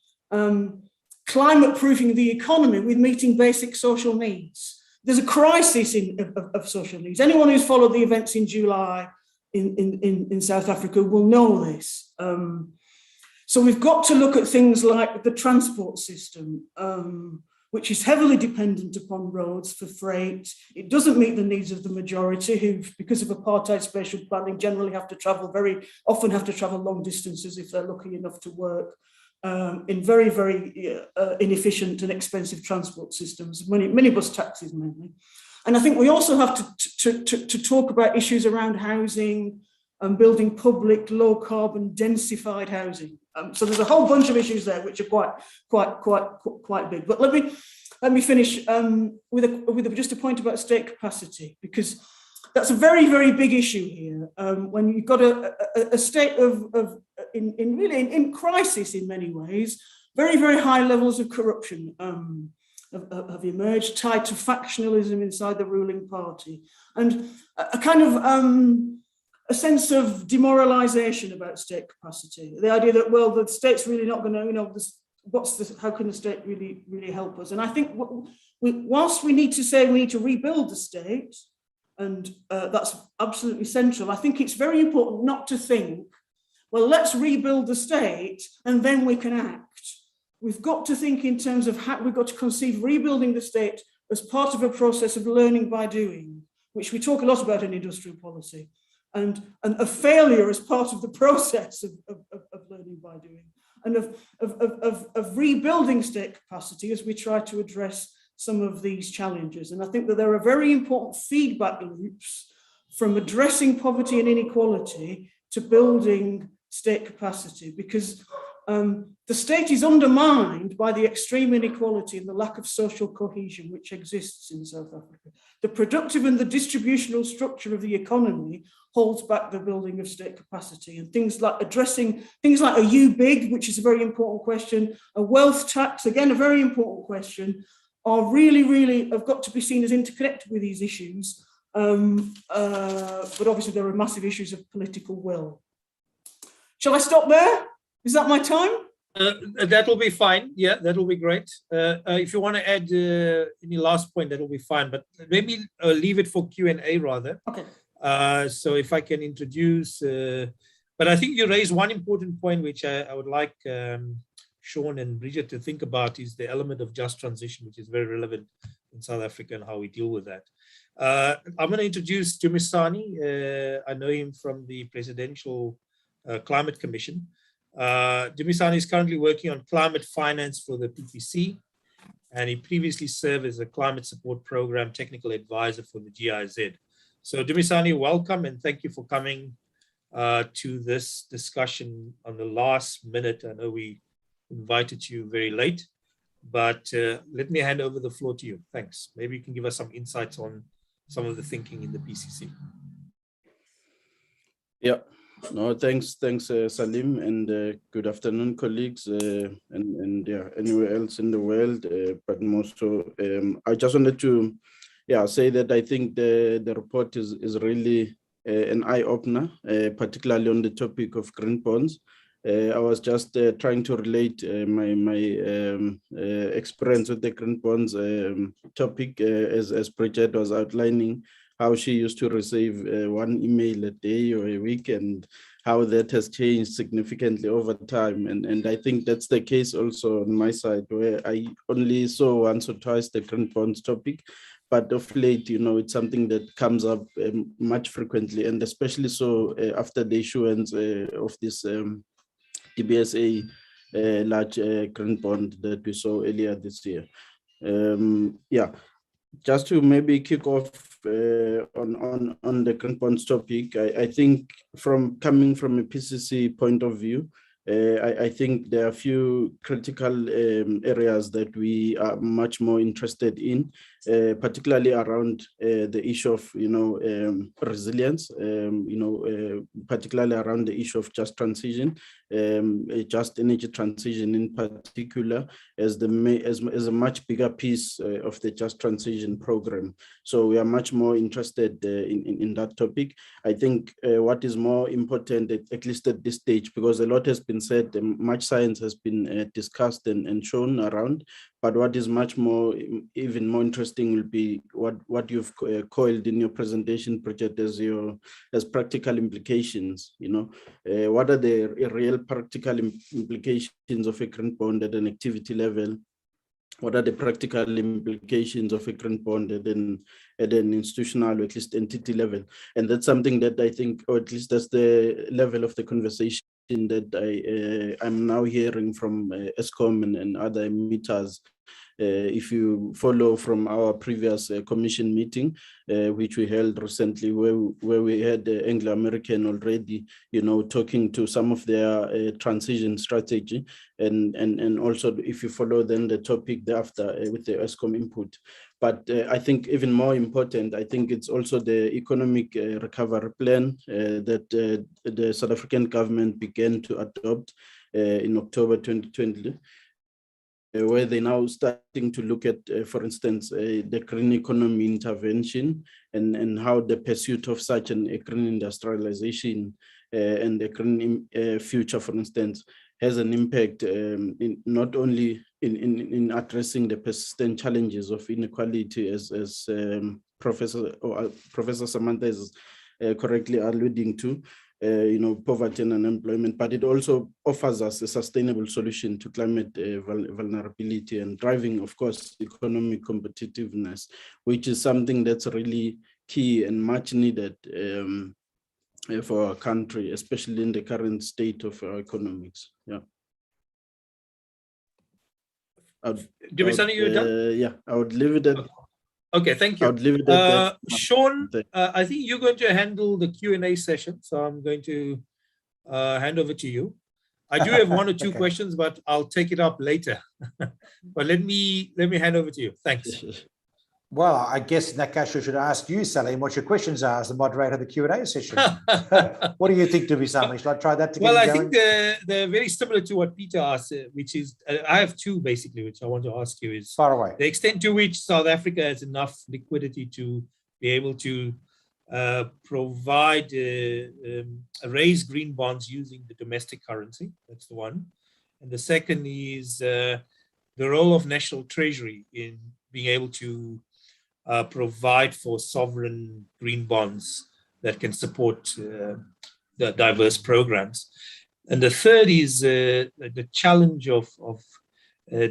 climate proofing the economy with meeting basic social needs. There's a crisis of social needs. Anyone who's followed the events in July in South Africa will know this. So we've got to look at things like the transport system, which is heavily dependent upon roads for freight. It doesn't meet the needs of the majority who, because of apartheid spatial planning, generally very often have to travel long distances if they're lucky enough to work in very, very inefficient and expensive transport systems, minibus taxis mainly. And I think we also have to talk about issues around housing and building public, low carbon, densified housing. So there's a whole bunch of issues there which are quite big. But let me finish with just a point about state capacity, because that's a very, very big issue here. When you've got a state in crisis in many ways, very, very high levels of corruption have emerged, tied to factionalism inside the ruling party, and a kind of a sense of demoralization about state capacity. The idea that, well, the state's really not going to, how can the state really help us? And I think whilst we need to say we need to rebuild the state, and that's absolutely central, I think it's very important not to think, well, let's rebuild the state and then we can act. We've got to think in terms of how we've got to conceive rebuilding the state as part of a process of learning by doing, which we talk a lot about in industrial policy, and a failure as part of the process of learning by doing, and of rebuilding state capacity as we try to address some of these challenges. And I think that there are very important feedback loops from addressing poverty and inequality to building state capacity, because the state is undermined by the extreme inequality and the lack of social cohesion which exists in South Africa. The productive and the distributional structure of the economy holds back the building of state capacity, and things like addressing things like a U-big, which is a very important question, a wealth tax, again, a very important question, are really have got to be seen as interconnected with these issues. But obviously there are massive issues of political will. Shall I stop there? Is that my time? That will be fine. Yeah, that will be great. If you want to add any last point, that will be fine. But maybe leave it for Q&A rather. Okay. So if I can introduce, but I think you raised one important point, which I would like Sean and Bridget to think about, is the element of just transition, which is very relevant in South Africa and how we deal with that. I'm going to introduce Dumisani. I know him from the Presidential Climate Commission. Dumisani is currently working on climate finance for the PPC, and he previously served as a climate support program technical advisor for the GIZ. So Dumisani, welcome, and thank you for coming to this discussion on the last minute. I know we invited you very late, but let me hand over the floor to you. Thanks. Maybe you can give us some insights on some of the thinking in the PCC. Yeah. No, thanks, Salim, and good afternoon, colleagues, and yeah, anywhere else in the world. But more so, I just wanted to, say that I think the report is really an eye opener, particularly on the topic of green bonds. I was just trying to relate my experience with the green bonds topic as Bridget was outlining, how she used to receive one email a day or a week, and how that has changed significantly over time. And I think that's the case also on my side, where I only saw once or twice the green bonds topic, but of late, it's something that comes up much frequently, and especially so after the issuance of this DBSA large green bond that we saw earlier this year. Just to maybe kick off on the green bonds topic, I think coming from a PCC point of view, I think there are a few critical areas that we are much more interested in, particularly around the issue of resilience, particularly around the issue of just transition, just energy transition in particular, as a much bigger piece of the just transition program. So we are much more interested in that topic. I think what is more important, at least at this stage, because a lot has been said, much science has been discussed and shown around, but what is much more, even more interesting will be what you've coiled in your presentation project as practical implications. What are the real practical implications of a green bond at an activity level? What are the practical implications of a green bond at an institutional or at least entity level? And that's something that I think, or at least that's the level of the conversation that I'm now hearing from ESCOM and other emitters. If you follow from our previous commission meeting, which we held recently, where we had Anglo-American already, talking to some of their transition strategy, and also if you follow then the topic thereafter with the ESCOM input. But I think even more important, I think it's also the economic recovery plan that the South African government began to adopt in October 2020. Where they're now starting to look at, for instance, the green economy intervention and how the pursuit of such a green industrialization and the green future, for instance, has an impact not only in addressing the persistent challenges of inequality, as Professor Samantha is correctly alluding to, poverty and unemployment, but it also offers us a sustainable solution to climate vulnerability and driving, of course, economic competitiveness, which is something that's really key and much needed for our country, especially in the current state of our economics. Yeah. Dumisani, you done? I would leave it at. Okay, thank you. I would leave it at that. Sean, I think you're going to handle the Q&A session, so I'm going to hand over to you. I do have one or two questions, but I'll take it up later. But let me hand over to you. Thanks. Well, I guess in that case, we should ask you, Salim, what your questions are as the moderator of the Q&A session. What do you think, Dumisani? Shall I try that to get Well, you I going? think they're very similar to what Peter asked, which is, I have two basically, which I want to ask you is far away. The extent to which South Africa has enough liquidity to be able to raise green bonds using the domestic currency. That's the one. And the second is the role of National Treasury in being able to provide for sovereign green bonds that can support the diverse programs. And the third is the challenge of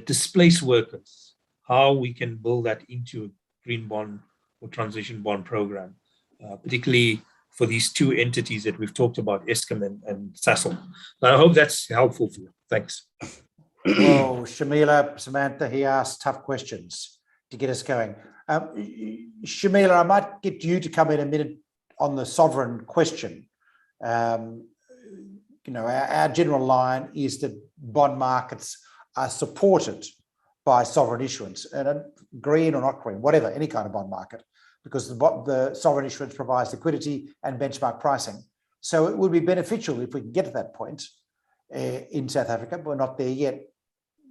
displaced workers, how we can build that into a green bond or transition bond program, particularly for these two entities that we've talked about, Eskom and Sasol. I hope that's helpful for you. Thanks. Well, Shamila, Samantha, he asked tough questions to get us going. Shamila, I might get you to come in a minute on the sovereign question. Our general line is that bond markets are supported by sovereign issuance, and green or not green, whatever, any kind of bond market, because the sovereign issuance provides liquidity and benchmark pricing. So it would be beneficial if we can get to that point in South Africa, but we're not there yet.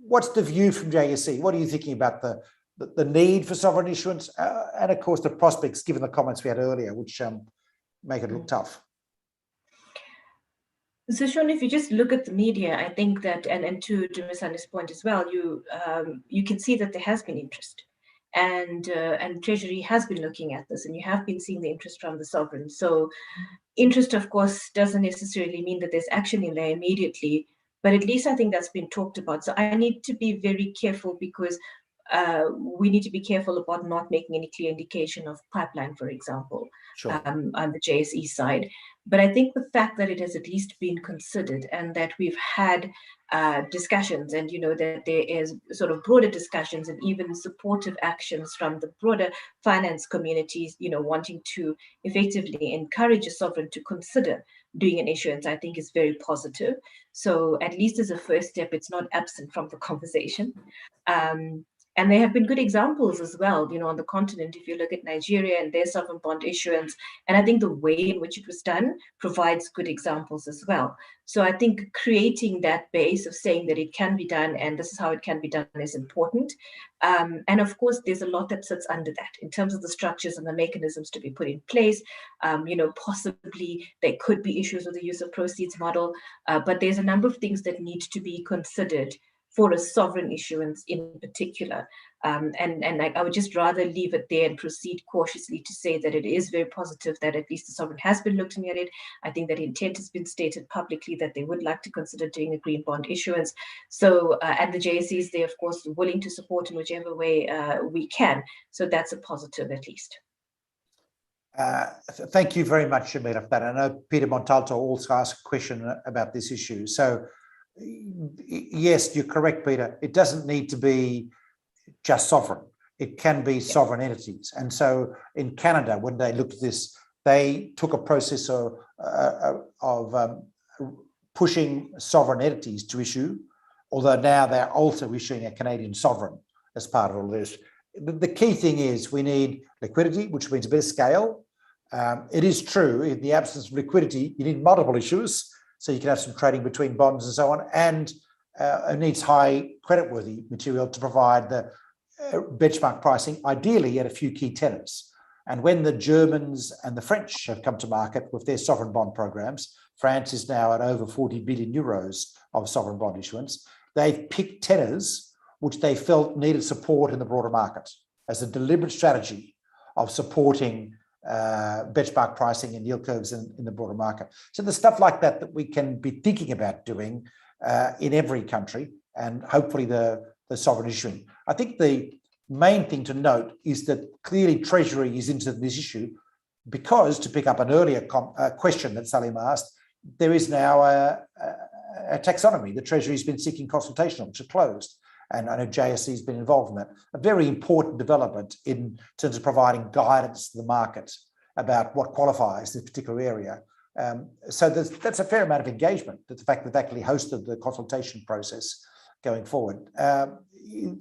What's the view from JSE? What are you thinking about the need for sovereign issuance and, of course, the prospects, given the comments we had earlier, which make it look tough? So, Sean, if you just look at the media, I think that, and to Ms. Anna's point as well, you can see that there has been interest, and Treasury has been looking at this, and you have been seeing the interest from the sovereign. So, interest, of course, doesn't necessarily mean that there's action in there immediately, but at least I think that's been talked about. So, I need to be very careful because we need to be careful about not making any clear indication of pipeline, for example, sure. On the JSE side. But I think the fact that it has at least been considered and that we've had discussions and, that there is sort of broader discussions and even supportive actions from the broader finance communities, wanting to effectively encourage a sovereign to consider doing an issuance, I think is very positive. So at least as a first step, it's not absent from the conversation. And there have been good examples as well, on the continent, if you look at Nigeria and their sovereign bond issuance. And I think the way in which it was done provides good examples as well. So I think creating that base of saying that it can be done and this is how it can be done is important. And of course, there's a lot that sits under that in terms of the structures and the mechanisms to be put in place. Possibly there could be issues with the use of proceeds model, but there's a number of things that need to be considered for a sovereign issuance in particular. And I would just rather leave it there and proceed cautiously to say that it is very positive that at least the sovereign has been looking at it. I think that intent has been stated publicly that they would like to consider doing a green bond issuance. So, and the JSEs, they're of course willing to support in whichever way we can. So that's a positive at least. Thank you very much, Shamila, for that. I know Peter Montalto also asked a question about this issue. So, yes, you're correct, Peter. It doesn't need to be just sovereign. It can be sovereign entities. And so in Canada, when they looked at this, they took a process of pushing sovereign entities to issue, although now they're also issuing a Canadian sovereign as part of all this. The key thing is we need liquidity, which means a bit of scale. It is true, in the absence of liquidity, you need multiple issuers, so you can have some trading between bonds and so on, and it needs high creditworthy material to provide the benchmark pricing, ideally at a few key tenors. And when the Germans and the French have come to market with their sovereign bond programs, France is now at over 40 billion euros of sovereign bond issuance. They've picked tenors which they felt needed support in the broader market as a deliberate strategy of supporting benchmark pricing and yield curves in the broader market. So there's stuff like that we can be thinking about doing in every country, and hopefully the sovereign issuing. I think the main thing to note is that clearly Treasury is into this issue because, to pick up an earlier question that Salim asked, there is now a taxonomy. The Treasury has been seeking consultation, which are closed. And I know JSE has been involved in that. A very important development in terms of providing guidance to the market about what qualifies this particular area. So that's a fair amount of engagement, that the fact that they've actually hosted the consultation process going forward.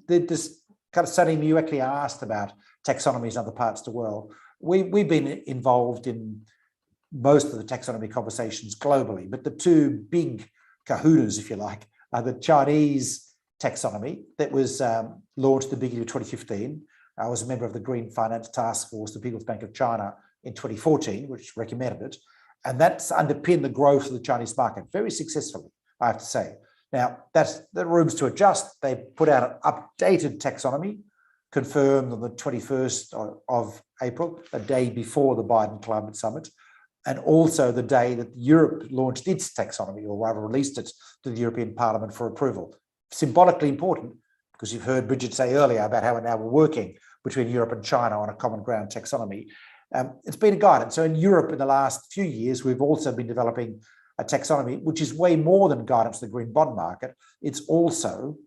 This kind of study you actually asked about taxonomies in other parts of the world. We've been involved in most of the taxonomy conversations globally, but the two big kahunas, if you like, are the Chinese taxonomy that was launched at the beginning of 2015. I was a member of the Green Finance Task Force, the People's Bank of China, in 2014, which recommended it. And that's underpinned the growth of the Chinese market very successfully, I have to say. Now, that's the rooms to adjust. They put out an updated taxonomy, confirmed on the 21st of April, a day before the Biden Climate Summit, and also the day that Europe launched its taxonomy, or rather released it to the European Parliament for approval. Symbolically important, because you've heard Bridget say earlier about how now we're working between Europe and China on a common ground taxonomy. It's been a guidance. So in Europe in the last few years, we've also been developing a taxonomy, which is way more than guidance to the green bond market. It's also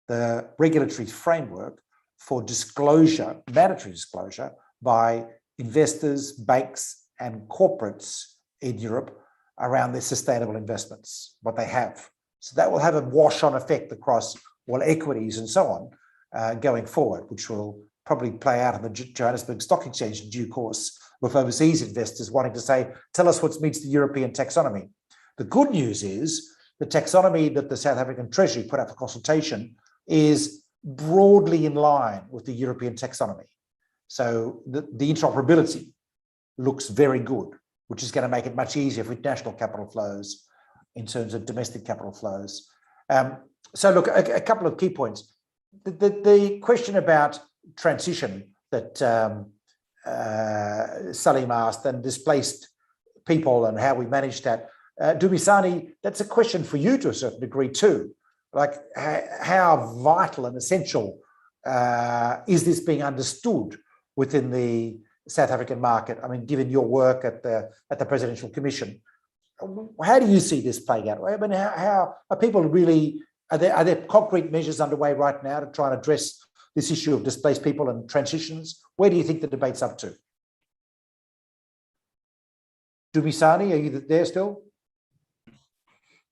the regulatory framework for disclosure, mandatory disclosure by investors, banks, and corporates in Europe around their sustainable investments, what they have. So that will have a wash-on effect across all equities and so on going forward, which will probably play out in the Johannesburg Stock Exchange in due course, with overseas investors wanting to say, tell us what meets the European taxonomy. The good news is the taxonomy that the South African Treasury put up for consultation is broadly in line with the European taxonomy. So the interoperability looks very good, which is going to make it much easier for international capital flows in terms of domestic capital flows. So look, a couple of key points. The question about transition that Salim asked, and displaced people and how we manage that. Dumisani, that's a question for you to a certain degree too. Like how vital and essential is this being understood within the South African market? I mean, given your work at the Presidential Commission, how do you see this playing out? I mean, how are people really, are there concrete measures underway right now to try and address this issue of displaced people and transitions? Where do you think the debate's up to? Dumisani, are you there still?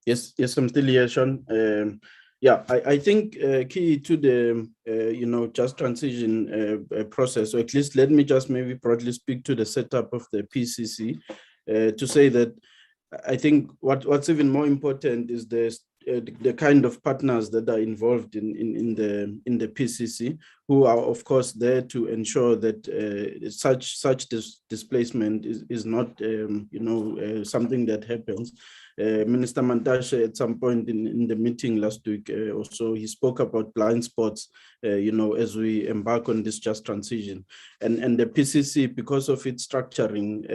Yes, I'm still here, Sean. I think key to the just transition process, or at least let me just maybe broadly speak to the setup of the PCC to say that I think what's even more important is the kind of partners that are involved in the PCC, who are of course there to ensure that such displacement is not something that happens. Minister Mantashe at some point in the meeting last week also, he spoke about blind spots as we embark on this just transition, and the PCC, because of its structuring,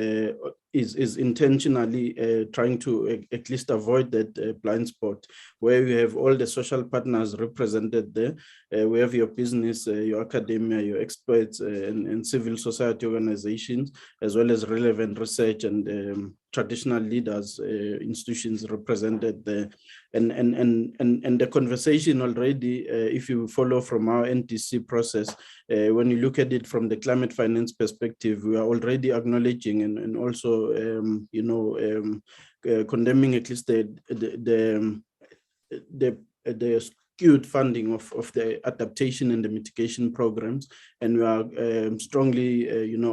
is intentionally trying to at least avoid that blind spot, where you have all the social partners represented there. We have your business, your academia, your experts, and civil society organizations, as well as relevant research and traditional leaders, institutions represented there. And the conversation already, if you follow from our NTC process, when you look at it from the climate finance perspective, we are already acknowledging and also condemning at least the skewed funding of the adaptation and the mitigation programs, and we are strongly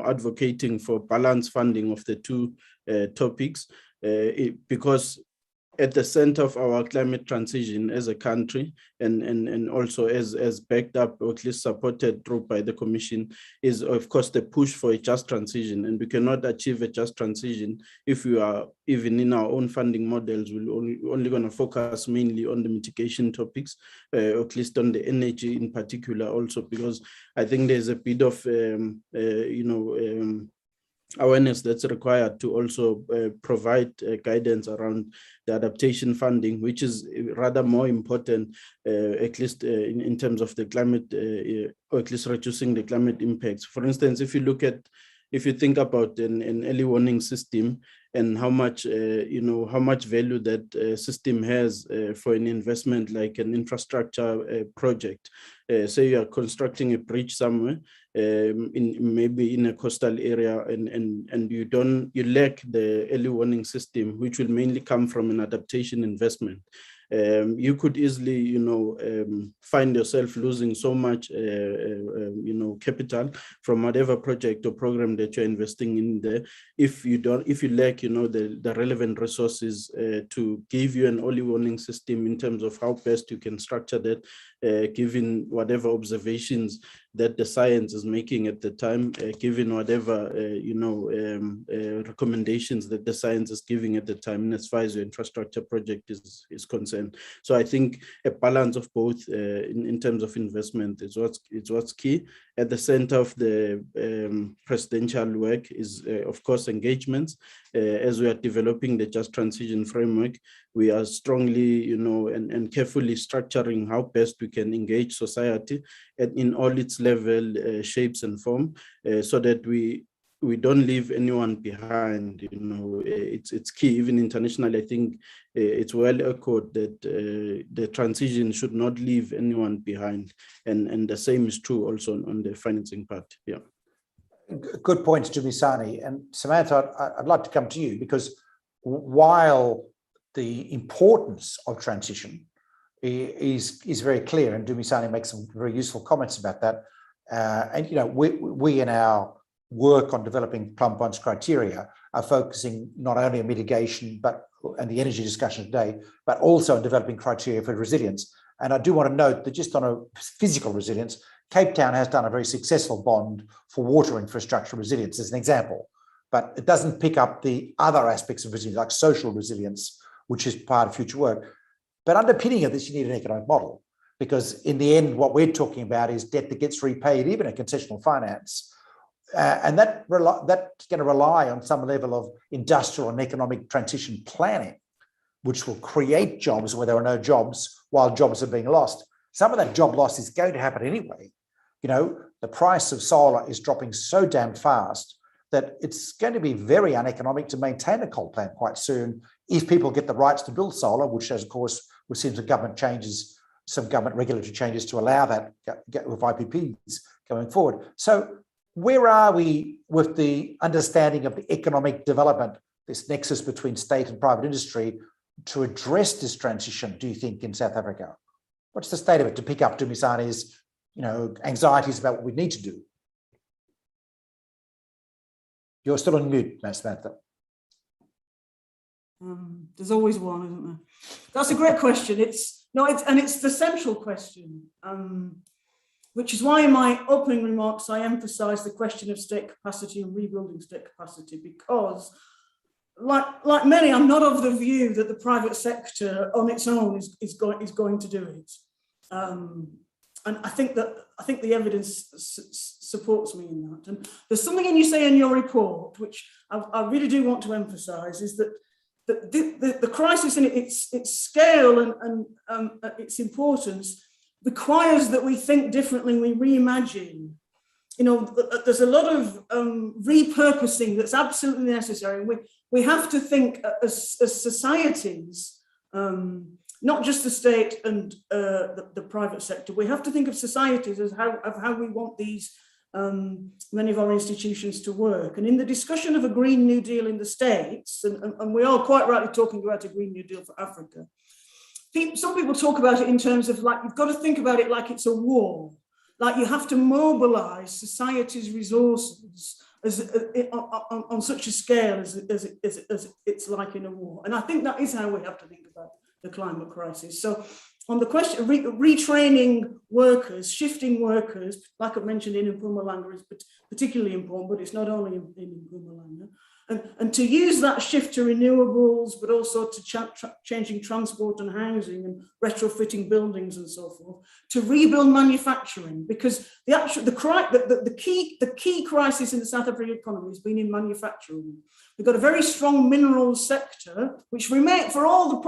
advocating for balanced funding of the two topics, because at the center of our climate transition as a country, and also as backed up or at least supported through by the Commission, is of course the push for a just transition. And we cannot achieve a just transition if we are, even in our own funding models, we're only going to focus mainly on the mitigation topics, or at least on the energy in particular also, because I think there's a bit of awareness that's required to also provide guidance around the adaptation funding, which is rather more important, at least in terms of the climate, or at least reducing the climate impacts. For instance, if you think about an early warning system and how much value that system has for an investment like an infrastructure project. Say you are constructing a bridge somewhere, maybe in a coastal area, and you lack the early warning system, which will mainly come from an adaptation investment. You could easily, find yourself losing so much, capital from whatever project or program that you're investing in there, if you lack, the relevant resources to give you an early warning system in terms of how best you can structure that, given whatever observations that the science is making at the time, given whatever, recommendations that the science is giving at the time, and as far as your infrastructure project is concerned. So I think a balance of both in terms of investment is what's key. At the center of the presidential work is, of course, engagements. As we are developing the Just Transition framework, we are strongly, and carefully structuring how best we can engage society in all its level, shapes and form, so that we don't leave anyone behind. It's key. Even internationally, I think it's well echoed that the transition should not leave anyone behind, and the same is true also on the financing part. Yeah. Good points, Dumisani. And Samantha, I'd like to come to you, because while the importance of transition is very clear, and Dumisani makes some very useful comments about that. And we in our work on developing Plum Bond's criteria are focusing not only on mitigation and the energy discussion today, but also on developing criteria for resilience. And I do want to note that just on a physical resilience, Cape Town has done a very successful bond for water infrastructure resilience as an example, but it doesn't pick up the other aspects of resilience, like social resilience, which is part of future work. But underpinning of this, you need an economic model, because in the end, what we're talking about is debt that gets repaid, even in concessional finance. And that's going to rely on some level of industrial and economic transition planning, which will create jobs where there are no jobs while jobs are being lost. Some of that job loss is going to happen anyway. The price of solar is dropping so damn fast that it's going to be very uneconomic to maintain a coal plant quite soon if people get the rights to build solar, which, of course, we've seen some government regulatory changes to allow that with IPPs going forward. So where are we with the understanding of the economic development, this nexus between state and private industry, to address this transition, do you think, in South Africa? What's the state of it, to pick up Dumisani's anxieties about what we need to do? You're still on mute, Samantha. There's always one, isn't there? That's a great question. It's the central question, which is why in my opening remarks I emphasise the question of state capacity and rebuilding state capacity, because, like many, I'm not of the view that the private sector on its own is going to do it. And I think the evidence supports me in that. And there's something you say in your report, which I really do want to emphasise, is that the crisis and its scale and its importance requires that we think differently, we reimagine. There's a lot of repurposing that's absolutely necessary. We have to think as societies, not just the state and the private sector. We have to think of societies as how we want these many of our institutions to work. And in the discussion of a Green New Deal in the States, and we are quite rightly talking about a Green New Deal for Africa, some people talk about it in terms of, like, you've got to think about it like it's a war. Like, you have to mobilize society's resources on such a scale as it's like in a war. And I think that is how we have to think about the climate crisis. So on the question of retraining workers, shifting workers, like I mentioned in Mpumalanga, is particularly important, but it's not only in Mpumalanga. And to use that shift to renewables, but also to changing transport and housing and retrofitting buildings and so forth, to rebuild manufacturing, because the key crisis in the South African economy has been in manufacturing. We've got a very strong minerals sector, which remain, for all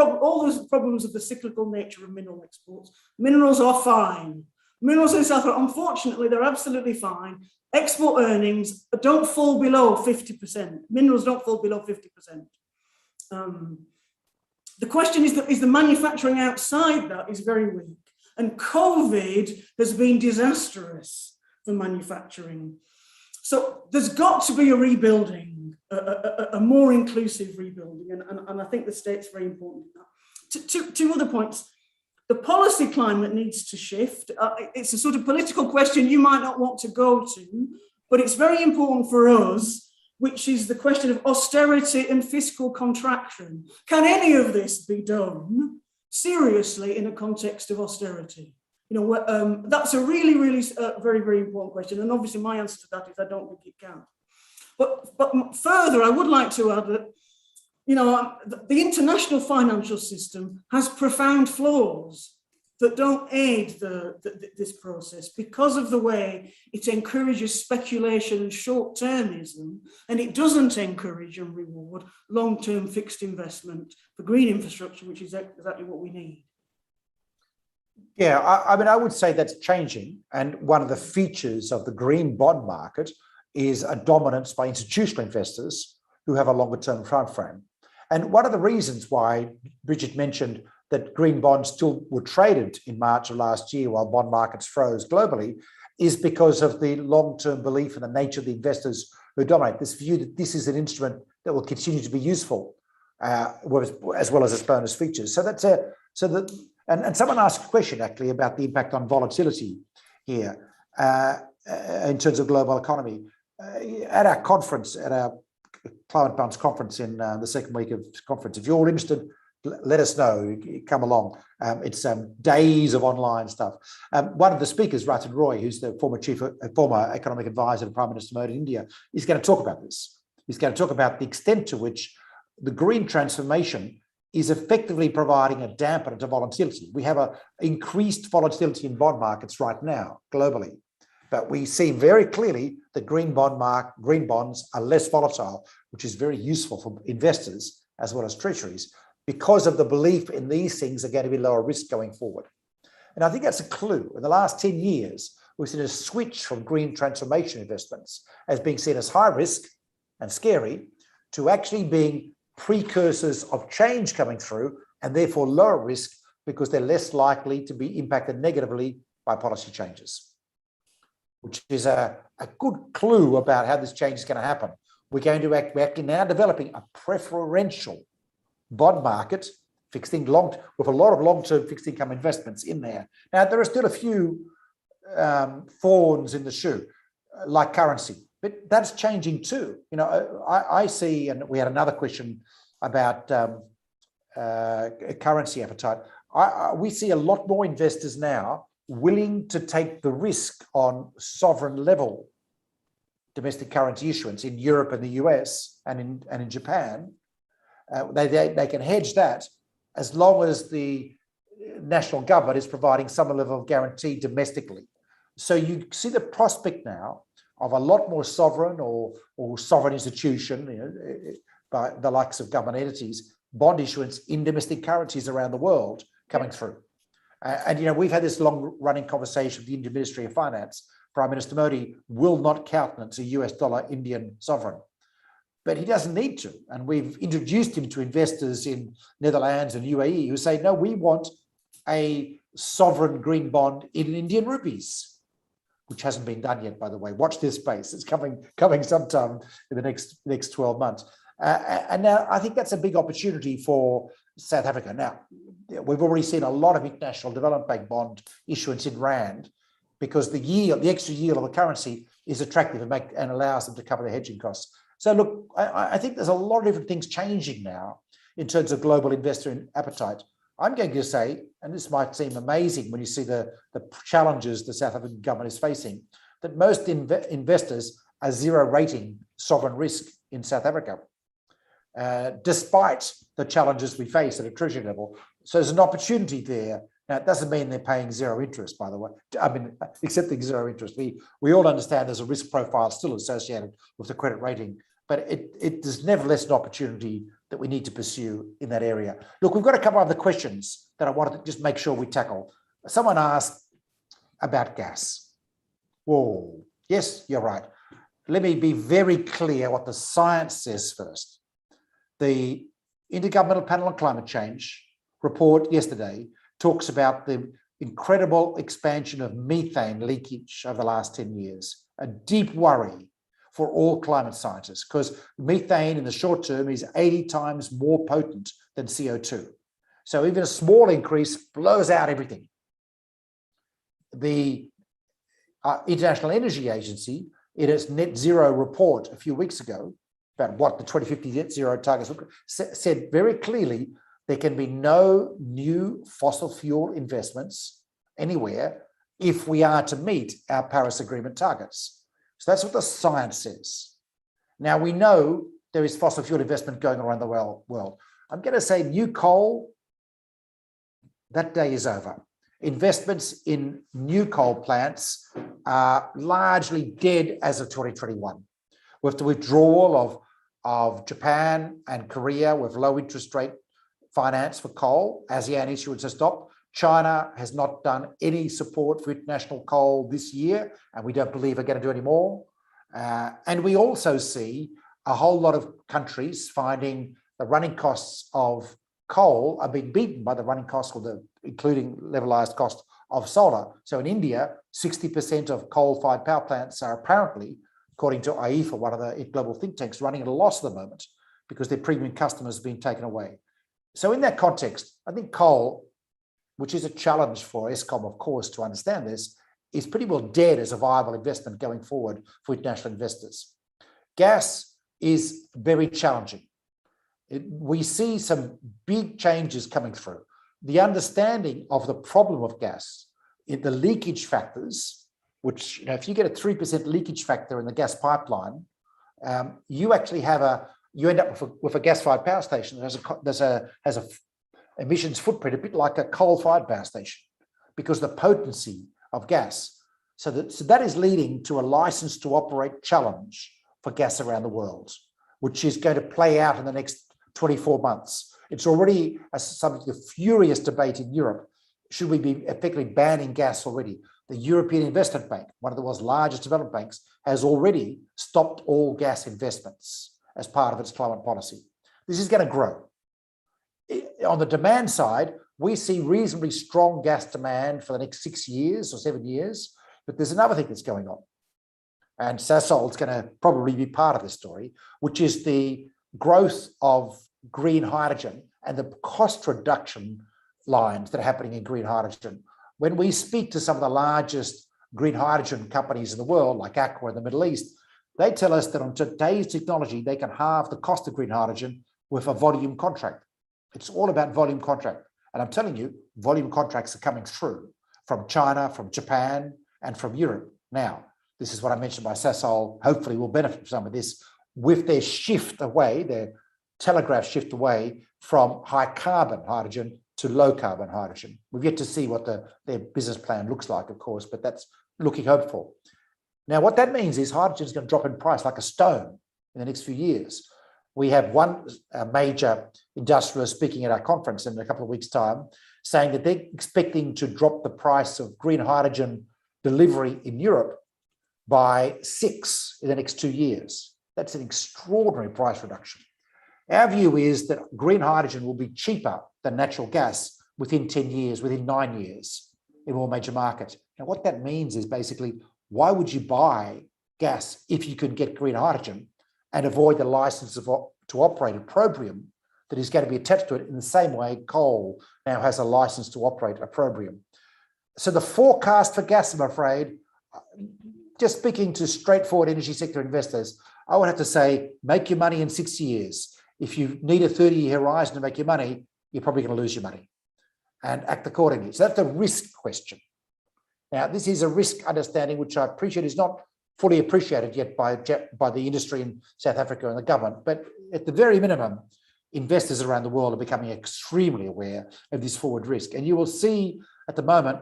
those problems of the cyclical nature of mineral exports, minerals are fine. Minerals in South Africa, unfortunately, they're absolutely fine. Export earnings don't fall below 50%. Minerals don't fall below 50%. The question is the manufacturing outside that is very weak. And COVID has been disastrous for manufacturing. So there's got to be a rebuilding, a more inclusive rebuilding. And I think the state's very important in that. Two other points. The policy climate needs to shift. It's a sort of political question you might not want to go to, but it's very important for us, which is the question of austerity and fiscal contraction. Can any of this be done seriously in a context of austerity? That's a really, really very, very important question. And obviously my answer to that is I don't think it can. But further, I would like to add that, the international financial system has profound flaws that don't aid this process because of the way it encourages speculation and short-termism, and it doesn't encourage and reward long-term fixed investment for green infrastructure, which is exactly what we need. Yeah, I would say that's changing. And one of the features of the green bond market is a dominance by institutional investors who have a longer term time frame. And one of the reasons why Bridget mentioned that green bonds still were traded in March of last year while bond markets froze globally is because of the long-term belief in the nature of the investors who dominate, this view that this is an instrument that will continue to be useful, as well as its bonus features. And someone asked a question actually about the impact on volatility here in terms of global economy. At our conference, at our Climate Bonds conference in the second week of conference, if you're all interested, let us know, come along. It's days of online stuff. One of the speakers, Ratan Roy, who's the former economic advisor to Prime Minister Modi in India, is going to talk about this. He's going to talk about the extent to which the green transformation is effectively providing a dampener to volatility. We have an increased volatility in bond markets right now, globally. But we see very clearly that green bonds are less volatile, which is very useful for investors as well as treasuries, because of the belief in these things are going to be lower risk going forward. And I think that's a clue. In the last 10 years, we've seen a switch from green transformation investments as being seen as high risk and scary to actually being precursors of change coming through and therefore lower risk because they're less likely to be impacted negatively by policy changes, which is a good clue about how this change is going to happen. We're actually now developing a preferential bond market, with a lot of long-term fixed income investments in there. Now, there are still a few thorns in the shoe, like currency, but that's changing too. I see, and we had another question about currency appetite. We see a lot more investors now willing to take the risk on sovereign level domestic currency issuance in Europe and the US and in Japan. They can hedge that as long as the national government is providing some level of guarantee domestically. So you see the prospect now of a lot more sovereign or sovereign institution, by the likes of government entities, bond issuance in domestic currencies around the world coming through. And we've had this long-running conversation with the Indian Ministry of Finance. Prime Minister Modi will not countenance a US dollar Indian sovereign, but he doesn't need to. And we've introduced him to investors in Netherlands and UAE who say, no, we want a sovereign green bond in Indian rupees, which hasn't been done yet, by the way. Watch this space. It's coming sometime in the next 12 months. And now I think that's a big opportunity for South Africa. Now, we've already seen a lot of international development bank bond issuance in Rand because the extra yield of the currency is attractive and allows them to cover their hedging costs. So look, I think there's a lot of different things changing now in terms of global investor appetite. I'm going to say, and this might seem amazing when you see the challenges the South African government is facing, that most investors are zero rating sovereign risk in South Africa, despite the challenges we face at a treasury level. So there's an opportunity there. Now, it doesn't mean they're paying zero interest, by the way. I mean, accepting zero interest. We all understand there's a risk profile still associated with the credit rating, but it is nevertheless an opportunity that we need to pursue in that area. Look, we've got a couple of other questions that I wanted to just make sure we tackle. Someone asked about gas. Whoa, yes, you're right. Let me be very clear what the science says first. The Intergovernmental Panel on Climate Change report yesterday talks about the incredible expansion of methane leakage over the last 10 years, a deep worry for all climate scientists, because methane in the short term is 80 times more potent than CO2. So even a small increase blows out everything. The International Energy Agency, in its net zero report a few weeks ago, about what the 2050 net zero targets look, said very clearly there can be no new fossil fuel investments anywhere if we are to meet our Paris Agreement targets. So that's what the science says. Now, we know there is fossil fuel investment going around the world. I'm going to say new coal, that day is over. Investments in new coal plants are largely dead as of 2021. With the withdrawal of Japan and Korea with low interest rate finance for coal, ASEAN issuance has stopped. China has not done any support for international coal this year, and we don't believe are going to do any more. And we also see a whole lot of countries finding the running costs of coal are being beaten by the running costs, including levelized cost of solar. So in India, 60% of coal-fired power plants are apparently, according to IEFA, one of the global think tanks, running at a loss at the moment because their premium customers have been taken away. So in that context, I think coal, which is a challenge for Eskom, of course, to understand this, is pretty well dead as a viable investment going forward for international investors. Gas is very challenging. We see some big changes coming through. The understanding of the problem of gas, in the leakage factors, which, if you get a 3% leakage factor in the gas pipeline, you actually you end up with a gas-fired power station that has a emissions footprint a bit like a coal-fired power station because the potency of gas. So that is leading to a license to operate challenge for gas around the world, which is going to play out in the next 24 months. It's already a subject of furious debate in Europe. Should we be effectively banning gas already? The European Investment Bank, one of the world's largest development banks, has already stopped all gas investments as part of its climate policy. This is going to grow. On the demand side, we see reasonably strong gas demand for the next 6 years or 7 years, but there's another thing that's going on. And Sasol is going to probably be part of this story, which is the growth of green hydrogen and the cost reduction lines that are happening in green hydrogen. When we speak to some of the largest green hydrogen companies in the world, like Aqua in the Middle East, they tell us that on today's technology, they can halve the cost of green hydrogen with a volume contract. It's all about volume contract. And I'm telling you, volume contracts are coming through from China, from Japan, and from Europe. Now, this is what I mentioned by Sasol, hopefully will benefit from some of this with their shift away, their telegraph shift away from high carbon hydrogen to low carbon hydrogen. We've yet to see what their business plan looks like, of course, but that's looking hopeful. Now, what that means is hydrogen is going to drop in price like a stone in the next few years. We have one major industrialist speaking at our conference in a couple of weeks' time, saying that they're expecting to drop the price of green hydrogen delivery in Europe by 6 in the next 2 years. That's an extraordinary price reduction. Our view is that green hydrogen will be cheaper than natural gas within 10 years, within 9 years in all major markets. Now, what that means is basically, why would you buy gas if you can get green hydrogen and avoid the license to operate opprobrium that is going to be attached to it in the same way coal now has a license to operate opprobrium? So the forecast for gas, I'm afraid, just speaking to straightforward energy sector investors, I would have to say, make your money in 6 years. If you need a 30-year horizon to make your money, you're probably going to lose your money, and act accordingly. So that's the risk question. Now, this is a risk understanding, which I appreciate is not fully appreciated yet by the industry in South Africa and the government. But at the very minimum, investors around the world are becoming extremely aware of this forward risk. And you will see at the moment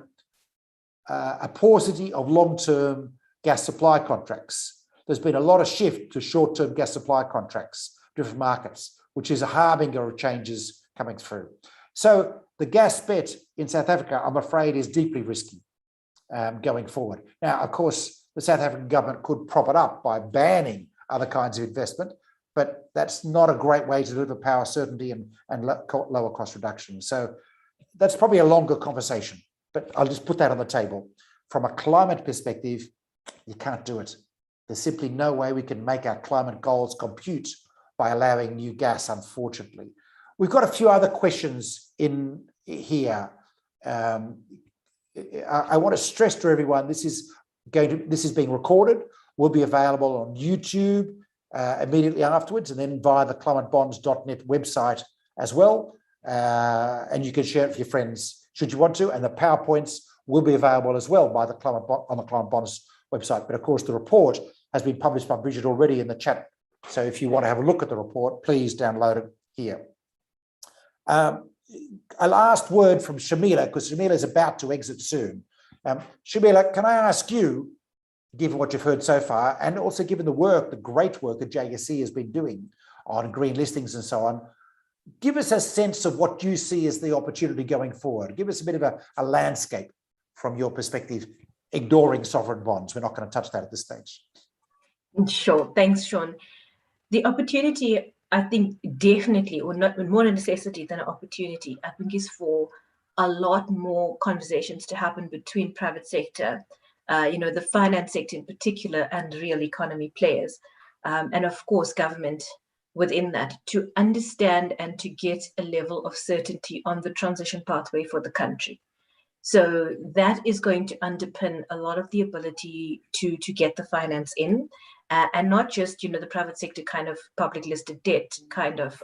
a paucity of long-term gas supply contracts. There's been a lot of shift to short-term gas supply contracts, different markets, which is a harbinger of changes coming through. So the gas bet in South Africa, I'm afraid, is deeply risky going forward. Now, of course, the South African government could prop it up by banning other kinds of investment, but that's not a great way to deliver power certainty and lower cost reduction. So that's probably a longer conversation, but I'll just put that on the table. From a climate perspective, you can't do it. There's simply no way we can make our climate goals compute by allowing new gas, unfortunately. We've got a few other questions in here. I want to stress to everyone, this is being recorded, will be available on YouTube immediately afterwards, and then via the climatebonds.net website as well. And you can share it with your friends should you want to. And the PowerPoints will be available as well by the on the Climate Bonds website. But of course, the report has been published by Bridget already in the chat. So if you want to have a look at the report, please download it here. A last word from Shamila, because Shamila is about to exit soon. Shamila, can I ask you, given what you've heard so far, and also given the great work that JSE has been doing on green listings and so on, give us a sense of what you see as the opportunity going forward. Give us a bit of a landscape from your perspective, ignoring sovereign bonds. We're not going to touch that at this stage. Sure. Thanks, Sean. The opportunity, I think, definitely, or not more a necessity than an opportunity, I think, is for a lot more conversations to happen between private sector, the finance sector in particular, and real economy players, and of course government within that, to understand and to get a level of certainty on the transition pathway for the country. So that is going to underpin a lot of the ability to get the finance in, and not just, the private sector kind of public listed debt kind of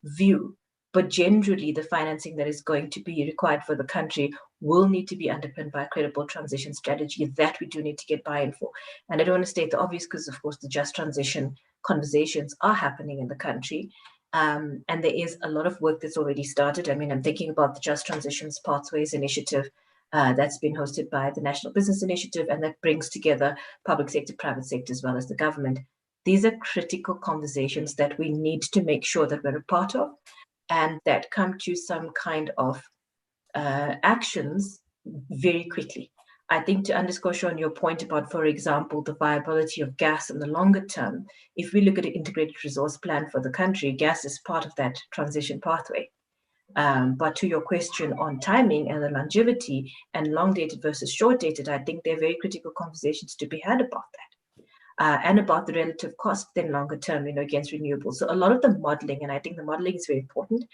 view, but generally the financing that is going to be required for the country will need to be underpinned by a credible transition strategy that we do need to get buy-in for. And I don't want to state the obvious, because of course the just transition conversations are happening in the country. And there is a lot of work that's already started. I mean, I'm thinking about the Just Transitions Pathways Initiative that's been hosted by the National Business Initiative, and that brings together public sector, private sector, as well as the government. These are critical conversations that we need to make sure that we're a part of, and that come to some kind of actions very quickly. I think, to underscore, Sean, your point about, for example, the viability of gas in the longer term, if we look at an integrated resource plan for the country, gas is part of that transition pathway. But to your question on timing and the longevity and long dated versus short dated, I think there are very critical conversations to be had about that. And about the relative cost then longer term, against renewables. So a lot of the modeling, and I think the modeling is very important,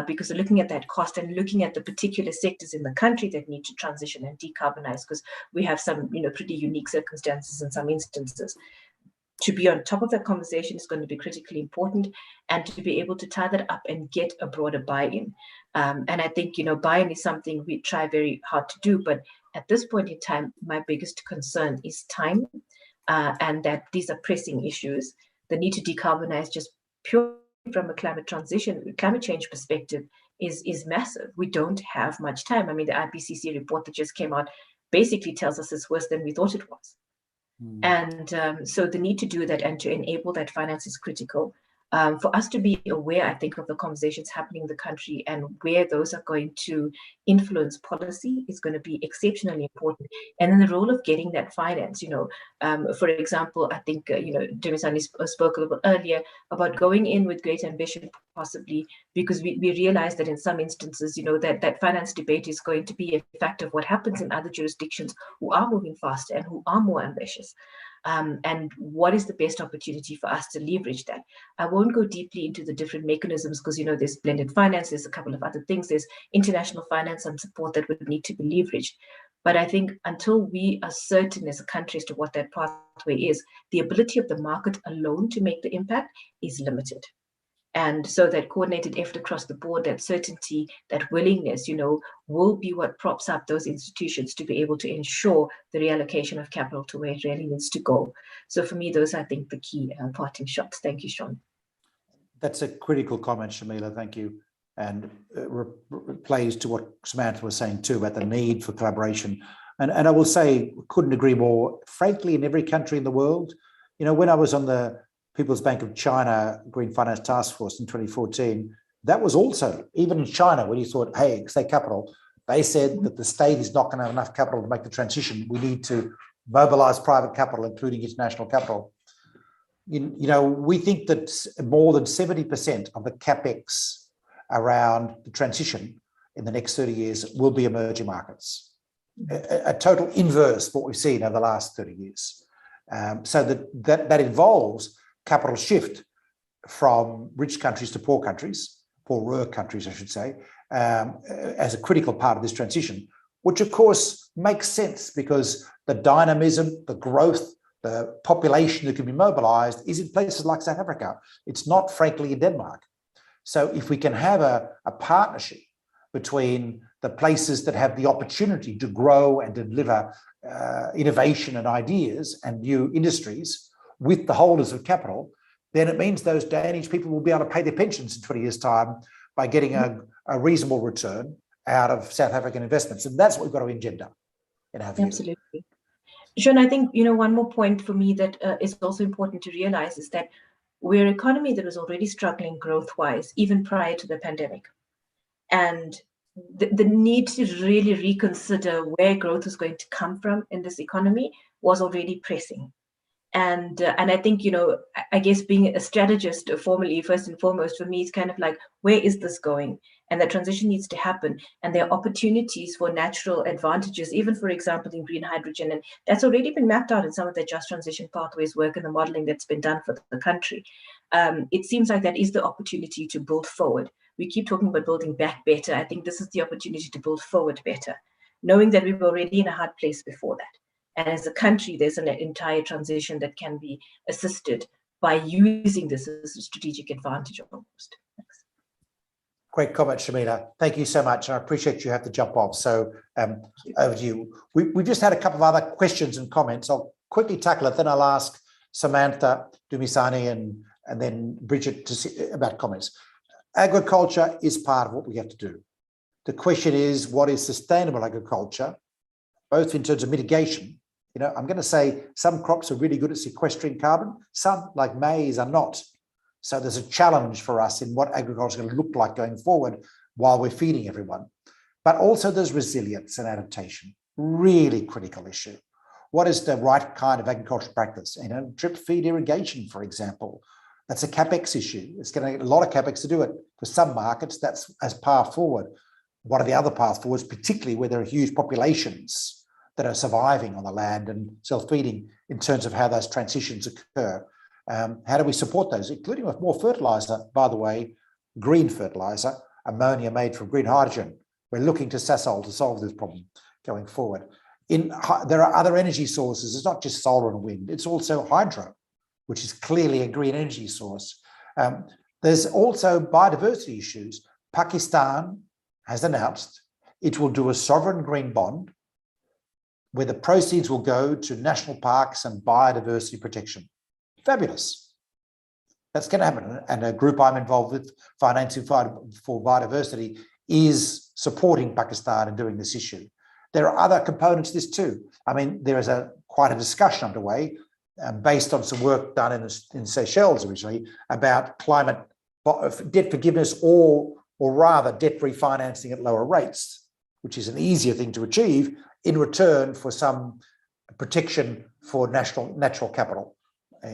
because looking at that cost and looking at the particular sectors in the country that need to transition and decarbonize, because we have some, pretty unique circumstances in some instances. To be on top of that conversation is going to be critically important, and to be able to tie that up and get a broader buy-in. And I think, buy-in is something we try very hard to do, but at this point in time, my biggest concern is time. And that these are pressing issues. The need to decarbonize, just purely from a climate change perspective, is massive. We don't have much time. I mean, the IPCC report that just came out basically tells us it's worse than we thought it was. And so the need to do that and to enable that finance is critical. For us to be aware, I think, of the conversations happening in the country and where those are going to influence policy is going to be exceptionally important. And then the role of getting that finance, for example, I think, Dumisani spoke a little bit earlier about going in with great ambition, possibly, because we realize that in some instances, that finance debate is going to be a factor of what happens in other jurisdictions who are moving faster and who are more ambitious. And what is the best opportunity for us to leverage that? I won't go deeply into the different mechanisms, because, there's blended finance, there's a couple of other things, there's international finance and support that would need to be leveraged. But I think until we are certain as a country as to what that pathway is, the ability of the market alone to make the impact is limited. And so that coordinated effort across the board, that certainty, that willingness, will be what props up those institutions to be able to ensure the reallocation of capital to where it really needs to go. So for me, those are, I think, the key parting shots. Thank you, Sean. That's a critical comment, Shamila. Thank you. And plays to what Samantha was saying too about the need for collaboration. And I will say, couldn't agree more. Frankly, in every country in the world, when I was on the People's Bank of China Green Finance Task Force in 2014, that was also, even in China, when you thought, hey, state capital, they said that the state is not going to have enough capital to make the transition. We need to mobilize private capital, including international capital. We think that more than 70% of the capex around the transition in the next 30 years will be emerging markets, a total inverse of what we've seen over the last 30 years. So that involves capital shift from rich countries to poorer countries, I should say, as a critical part of this transition, which of course makes sense because the dynamism, the growth, the population that can be mobilized is in places like South Africa. It's not, frankly, in Denmark. So if we can have a partnership between the places that have the opportunity to grow and deliver innovation and ideas and new industries with the holders of capital, then it means those Danish people will be able to pay their pensions in 20 years' time by getting a reasonable return out of South African investments. And that's what we've got to engender in our view. Absolutely. Sean, I think, one more point for me that is also important to realize is that we're an economy that was already struggling growth-wise, even prior to the pandemic. And the need to really reconsider where growth is going to come from in this economy was already pressing. And I think, I guess being a strategist formally, first and foremost, for me, it's kind of like, where is this going? And that transition needs to happen. And there are opportunities for natural advantages, even, for example, in green hydrogen. And that's already been mapped out in some of the just transition pathways work and the modeling that's been done for the country. It seems like that is the opportunity to build forward. We keep talking about building back better. I think this is the opportunity to build forward better, knowing that we were already in a hard place before that. And as a country, there's an entire transition that can be assisted by using this as a strategic advantage almost. Thanks. Great comment, Shamina. Thank you so much. I appreciate you have to jump off. So over to you. We've just had a couple of other questions and comments. I'll quickly tackle it. Then I'll ask Samantha Dumisani and then Bridget to see about comments. Agriculture is part of what we have to do. The question is, what is sustainable agriculture, both in terms of mitigation? I'm going to say some crops are really good at sequestering carbon. Some, like maize, are not. So there's a challenge for us in what agriculture is going to look like going forward while we're feeding everyone. But also there's resilience and adaptation, really critical issue. What is the right kind of agricultural practice? Drip feed irrigation, for example. That's a CapEx issue. It's going to get a lot of CapEx to do it. For some markets, that's as path forward. What are the other paths forwards, particularly where there are huge populations that are surviving on the land and self-feeding in terms of how those transitions occur? How do we support those, including with more fertilizer, by the way, green fertilizer, ammonia made from green hydrogen. We're looking to Sasol to solve this problem going forward. There are other energy sources. It's not just solar and wind, it's also hydro, which is clearly a green energy source. There's also biodiversity issues. Pakistan has announced it will do a sovereign green bond where the proceeds will go to national parks and biodiversity protection. Fabulous. That's going to happen. And a group I'm involved with, Financing for Biodiversity, is supporting Pakistan in doing this issue. There are other components to this too. There is quite a discussion underway based on some work done in Seychelles originally about climate debt forgiveness or rather debt refinancing at lower rates, which is an easier thing to achieve in return for some protection for natural capital.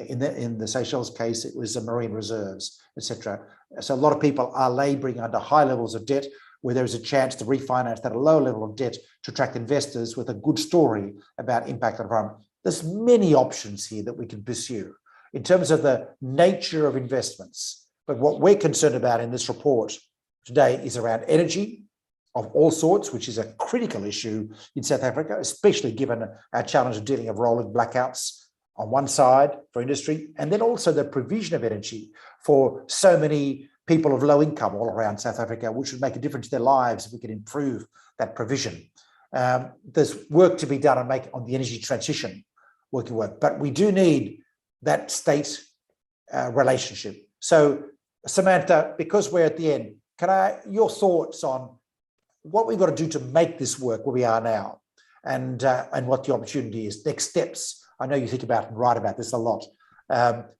In the Seychelles case, it was the marine reserves, etc. So a lot of people are labouring under high levels of debt where there is a chance to refinance that at a low level of debt to attract investors with a good story about impact on the environment. There's many options here that we can pursue in terms of the nature of investments. But what we're concerned about in this report today is around energy of all sorts, which is a critical issue in South Africa, especially given our challenge of dealing with rolling blackouts on one side for industry, and then also the provision of energy for so many people of low income all around South Africa, which would make a difference to their lives if we could improve that provision. There's work to be done on the energy transition working work, but we do need that state relationship. So Samantha, because we're at the end, your thoughts on what we've got to do to make this work where we are now and what the opportunity is, next steps. I know you think about and write about this a lot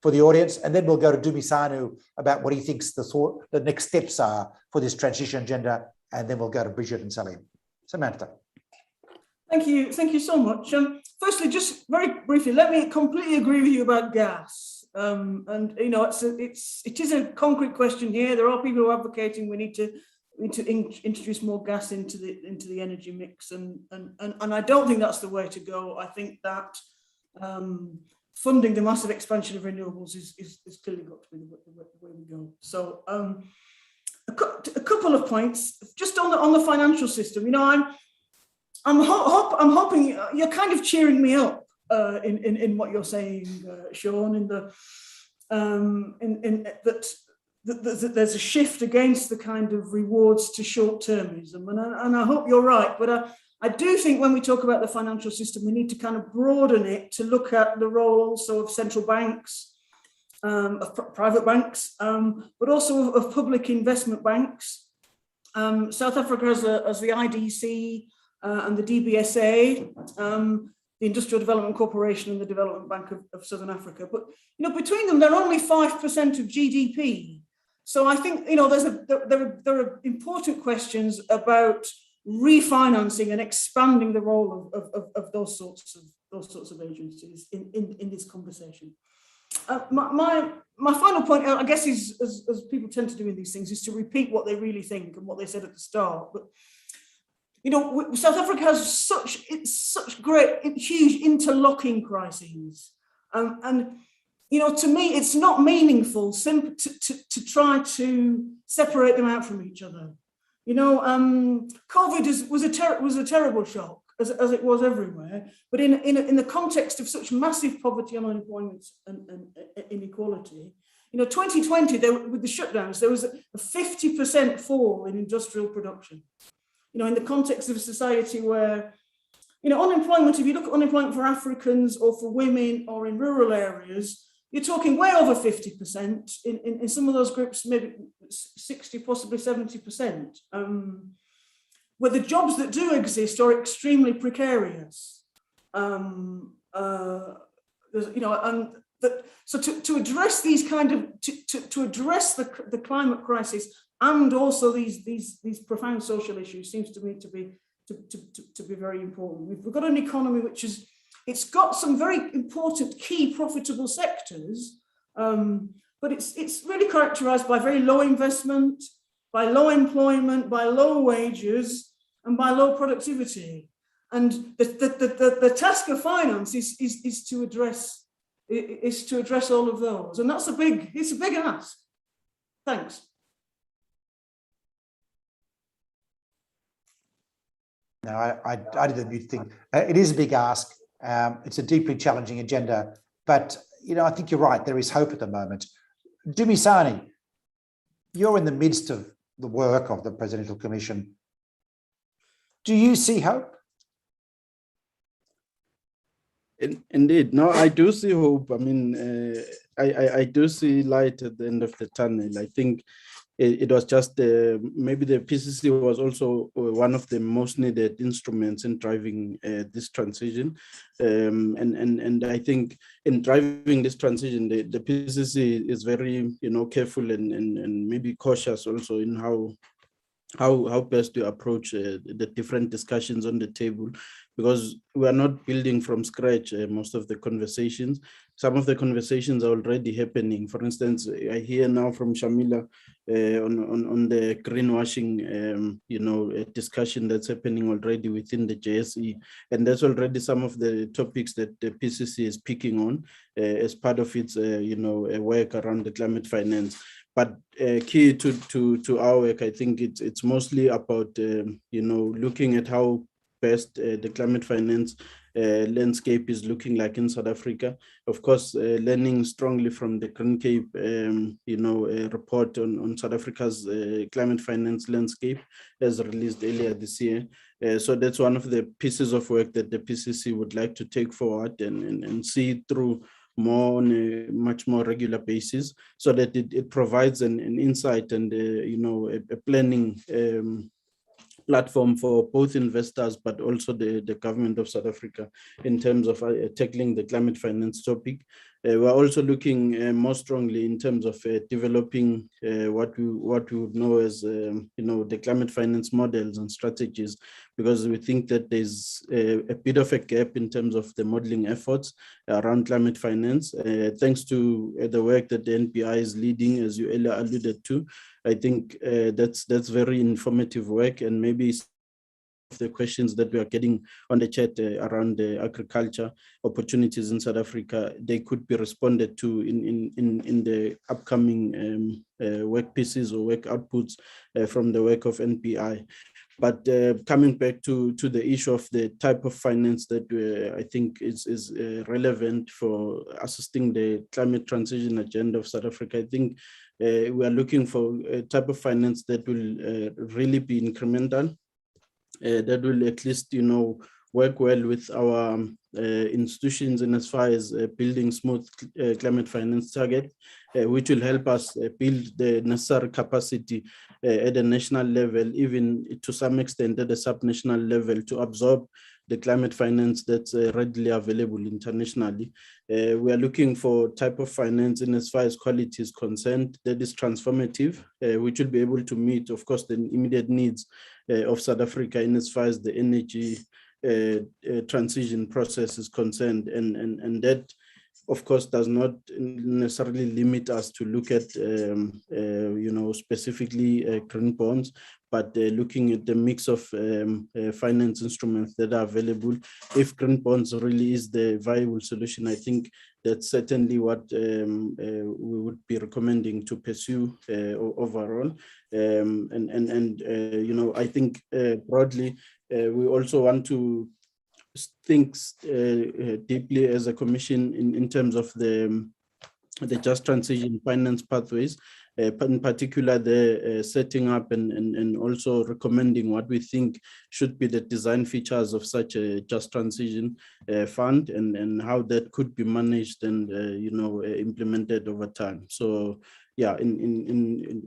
for the audience, and then we'll go to Dumisani about what he thinks the next steps are for this transition agenda, and then we'll go to Bridget and Salim. Samantha. Thank you so much. Firstly, just very briefly, let me completely agree with you about gas. It is a concrete question here. There are people who are advocating we need to introduce more gas into the energy mix, and I don't think that's the way to go. I think that funding the massive expansion of renewables is clearly got to be the way we go. So a couple of points just on the financial system. I'm hoping you're kind of cheering me up in what you're saying, Sean, in that there's a shift against the kind of rewards to short-termism, and I hope you're right, but I do think when we talk about the financial system, we need to kind of broaden it to look at the role also of central banks, of private banks, but also of public investment banks. South Africa has the IDC and the DBSA, the Industrial Development Corporation and the Development Bank of Southern Africa. But between them, they're only 5% of GDP. So I think there are important questions about refinancing and expanding the role of those sorts of agencies in this conversation. My final point, I guess, is as people tend to do in these things, is to repeat what they really think and what they said at the start. But South Africa has such great, huge interlocking crises, and to me, it's not meaningful to try to separate them out from each other. COVID was a terrible shock, as it was everywhere. But in the context of such massive poverty and unemployment and inequality, 2020, with the shutdowns, there was a 50% fall in industrial production. In the context of a society where, unemployment, if you look at unemployment for Africans or for women or in rural areas, you're talking way over 50%, in some of those groups, maybe 60, possibly 70%, where the jobs that do exist are extremely precarious. So to address these kind of, to address the climate crisis and also these profound social issues seems to me to be very important. We've got an economy which it's got some very important key profitable sectors, but it's really characterized by very low investment, by low employment, by low wages, and by low productivity. And the task of finance is to address all of those, and it's a big ask. Thanks. No, I did the mute thing. It is a big ask. It's a deeply challenging agenda, but I think you're right. There is hope at the moment. Dumisani, you're in the midst of the work of the Presidential Commission. Do you see hope? Indeed, no, I do see hope. I mean, I do see light at the end of the tunnel. I think it was just maybe the PCC was also one of the most needed instruments in driving this transition, and I think in driving this transition, the PCC is very careful and maybe cautious also in how best to approach the different discussions on the table, because we are not building from scratch most of the conversations. Some of the conversations are already happening. For instance, I hear now from Shamila on the greenwashing, a discussion that's happening already within the JSE, and that's already some of the topics that the PCC is picking on as part of its, work around the climate finance. But key to our work, I think it's mostly about, looking at how best the climate finance landscape is looking like in South Africa. Of course, learning strongly from the Green Cape, report on South Africa's climate finance landscape as released earlier this year. So that's one of the pieces of work that the PCC would like to take forward and see through more on a much more regular basis, so that it provides an insight and a planning platform for both investors but also the government of South Africa in terms of tackling the climate finance topic. We're also looking more strongly in terms of developing what we would know as the climate finance models and strategies, because we think that there's a bit of a gap in terms of the modeling efforts around climate finance. Thanks to the work that the NPI is leading, as you earlier alluded to, I think that's very informative work, and maybe the questions that we are getting on the chat around the agriculture opportunities in South Africa, they could be responded to in the upcoming work pieces or work outputs from the work of NPI. But coming back to the issue of the type of finance that I think is relevant for assisting the climate transition agenda of South Africa, I think we are looking for a type of finance that will really be incremental, that will at least, work well with our institutions, and as far as building smooth climate finance target, which will help us build the necessary capacity at a national level, even to some extent at a subnational level, to absorb the climate finance that's readily available internationally. We are looking for type of finance, and as far as quality is concerned, that is transformative, which will be able to meet, of course, the immediate needs of South Africa in as far as the energy transition process is concerned, and that, of course, does not necessarily limit us to look at specifically green bonds, but looking at the mix of finance instruments that are available. If green bonds really is the viable solution, I think that's certainly what we would be recommending to pursue overall. I think broadly, we also want to think deeply as a commission in terms of the just transition finance pathways, in particular the setting up and also recommending what we think should be the design features of such a just transition fund, and how that could be managed and implemented over time. So yeah,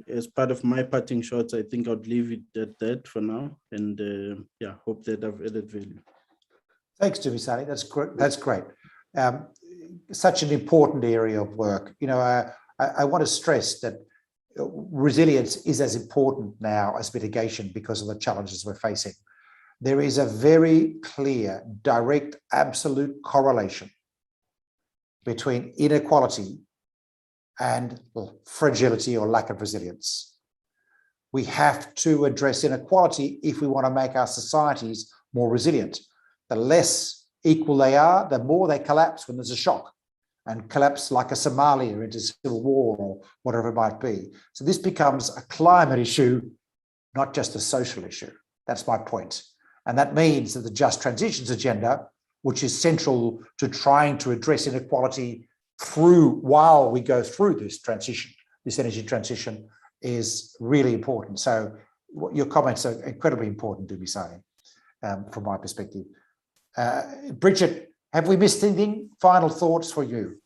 as part of my parting shots, I think I'd leave it at that for now, and hope that I've added value. Thanks, Dumisani. That's great. Such an important area of work. I want to stress that resilience is as important now as mitigation because of the challenges we're facing. There is a very clear, direct, absolute correlation between inequality and fragility or lack of resilience. We have to address inequality if we want to make our societies more resilient. The less equal they are, the more they collapse when there's a shock, and collapse like a Somalia into civil war or whatever it might be. So this becomes a climate issue, not just a social issue. That's my point. And that means that the Just Transitions agenda, which is central to trying to address inequality while we go through this transition, this energy transition, is really important. So your comments are incredibly important, Dumisani, from my perspective. Bridget, have we missed anything? Final thoughts for you?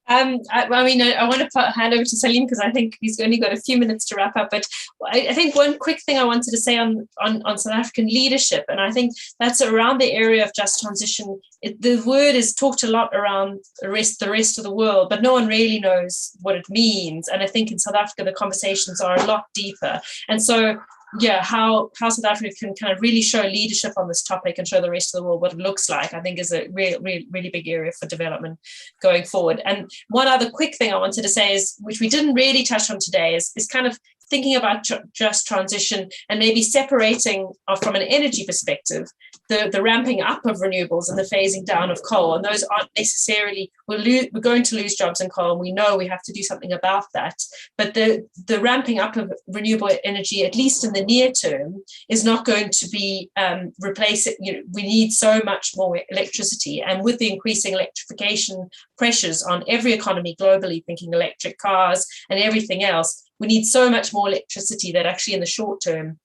I want to hand over to Salim because I think he's only got a few minutes to wrap up. But I think one quick thing I wanted to say on South African leadership, and I think that's around the area of just transition. The word is talked a lot around the rest of the world, but no one really knows what it means. And I think in South Africa, the conversations are a lot deeper. And so, yeah, how South Africa can kind of really show leadership on this topic and show the rest of the world what it looks like, I think is a really big area for development going forward. And one other quick thing I wanted to say is, which we didn't really touch on today, is kind of thinking about just transition and maybe separating from an energy perspective the ramping up of renewables and the phasing down of coal. And those aren't necessarily, we're going to lose jobs in coal, and we know we have to do something about that. But the ramping up of renewable energy, at least in the near term, is not going to be replacing. We need so much more electricity, and with the increasing electrification pressures on every economy globally, thinking electric cars and everything else, we need so much more electricity that actually in the short term,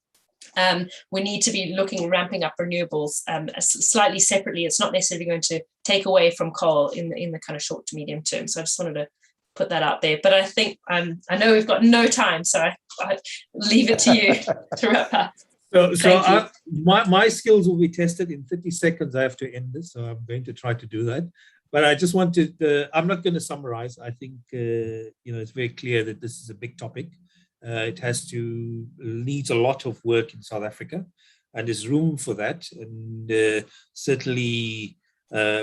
we need to be looking at ramping up renewables slightly separately. It's not necessarily going to take away from coal in the kind of short to medium term. So I just wanted to put that out there. But I think I know we've got no time, so I leave it to you to wrap up. So my skills will be tested in 30 seconds. I have to end this, so I'm going to try to do that. But I just wanted, I'm not going to summarize. I think, it's very clear that this is a big topic. It needs a lot of work in South Africa, and there's room for that. And certainly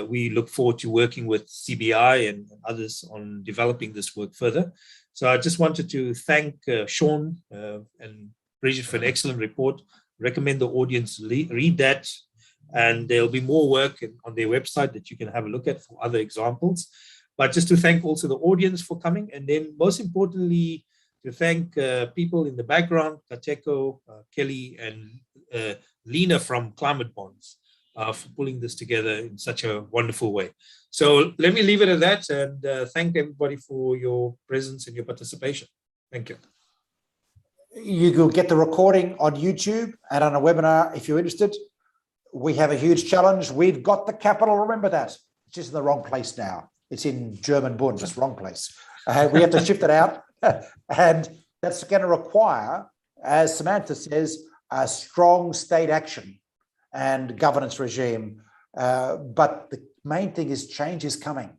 we look forward to working with CBI and others on developing this work further. So I just wanted to thank Sean and Bridget for an excellent report. Recommend the audience read that. And there'll be more work on their website that you can have a look at for other examples. But just to thank also the audience for coming. And then most importantly, to thank people in the background, Kateko, Kelly, and Lena from Climate Bonds for pulling this together in such a wonderful way. So let me leave it at that, and thank everybody for your presence and your participation. Thank you. You will get the recording on YouTube and on a webinar if you're interested. We have a huge challenge. We've got the capital. Remember that. It's just in the wrong place now. It's in German Bund, just wrong place. We have to shift it out. And that's going to require, as Samantha says, a strong state action and governance regime. But the main thing is change is coming.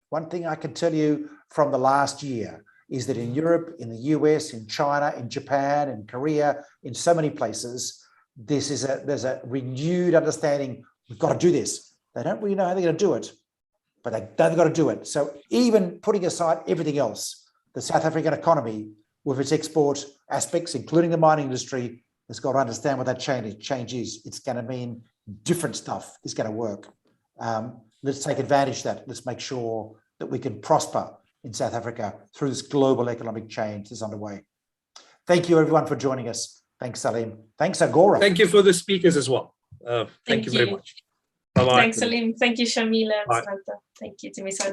One thing I can tell you from the last year is that in Europe, in the US, in China, in Japan, in Korea, in so many places, there's a renewed understanding, we've got to do this. They don't really know how they're going to do it, but they've got to do it. So even putting aside everything else, the South African economy, with its export aspects, including the mining industry, has got to understand what that change is. It's going to mean different stuff is going to work. Let's take advantage of that. Let's make sure that we can prosper in South Africa through this global economic change that's underway. Thank you, everyone, for joining us. Thanks, Salim. Thanks, Agora. Thank you for the speakers as well. Thank you very much. Bye-bye. Thanks, Salim. Thank you, Shamila and Samantha. Thank you, Timisani.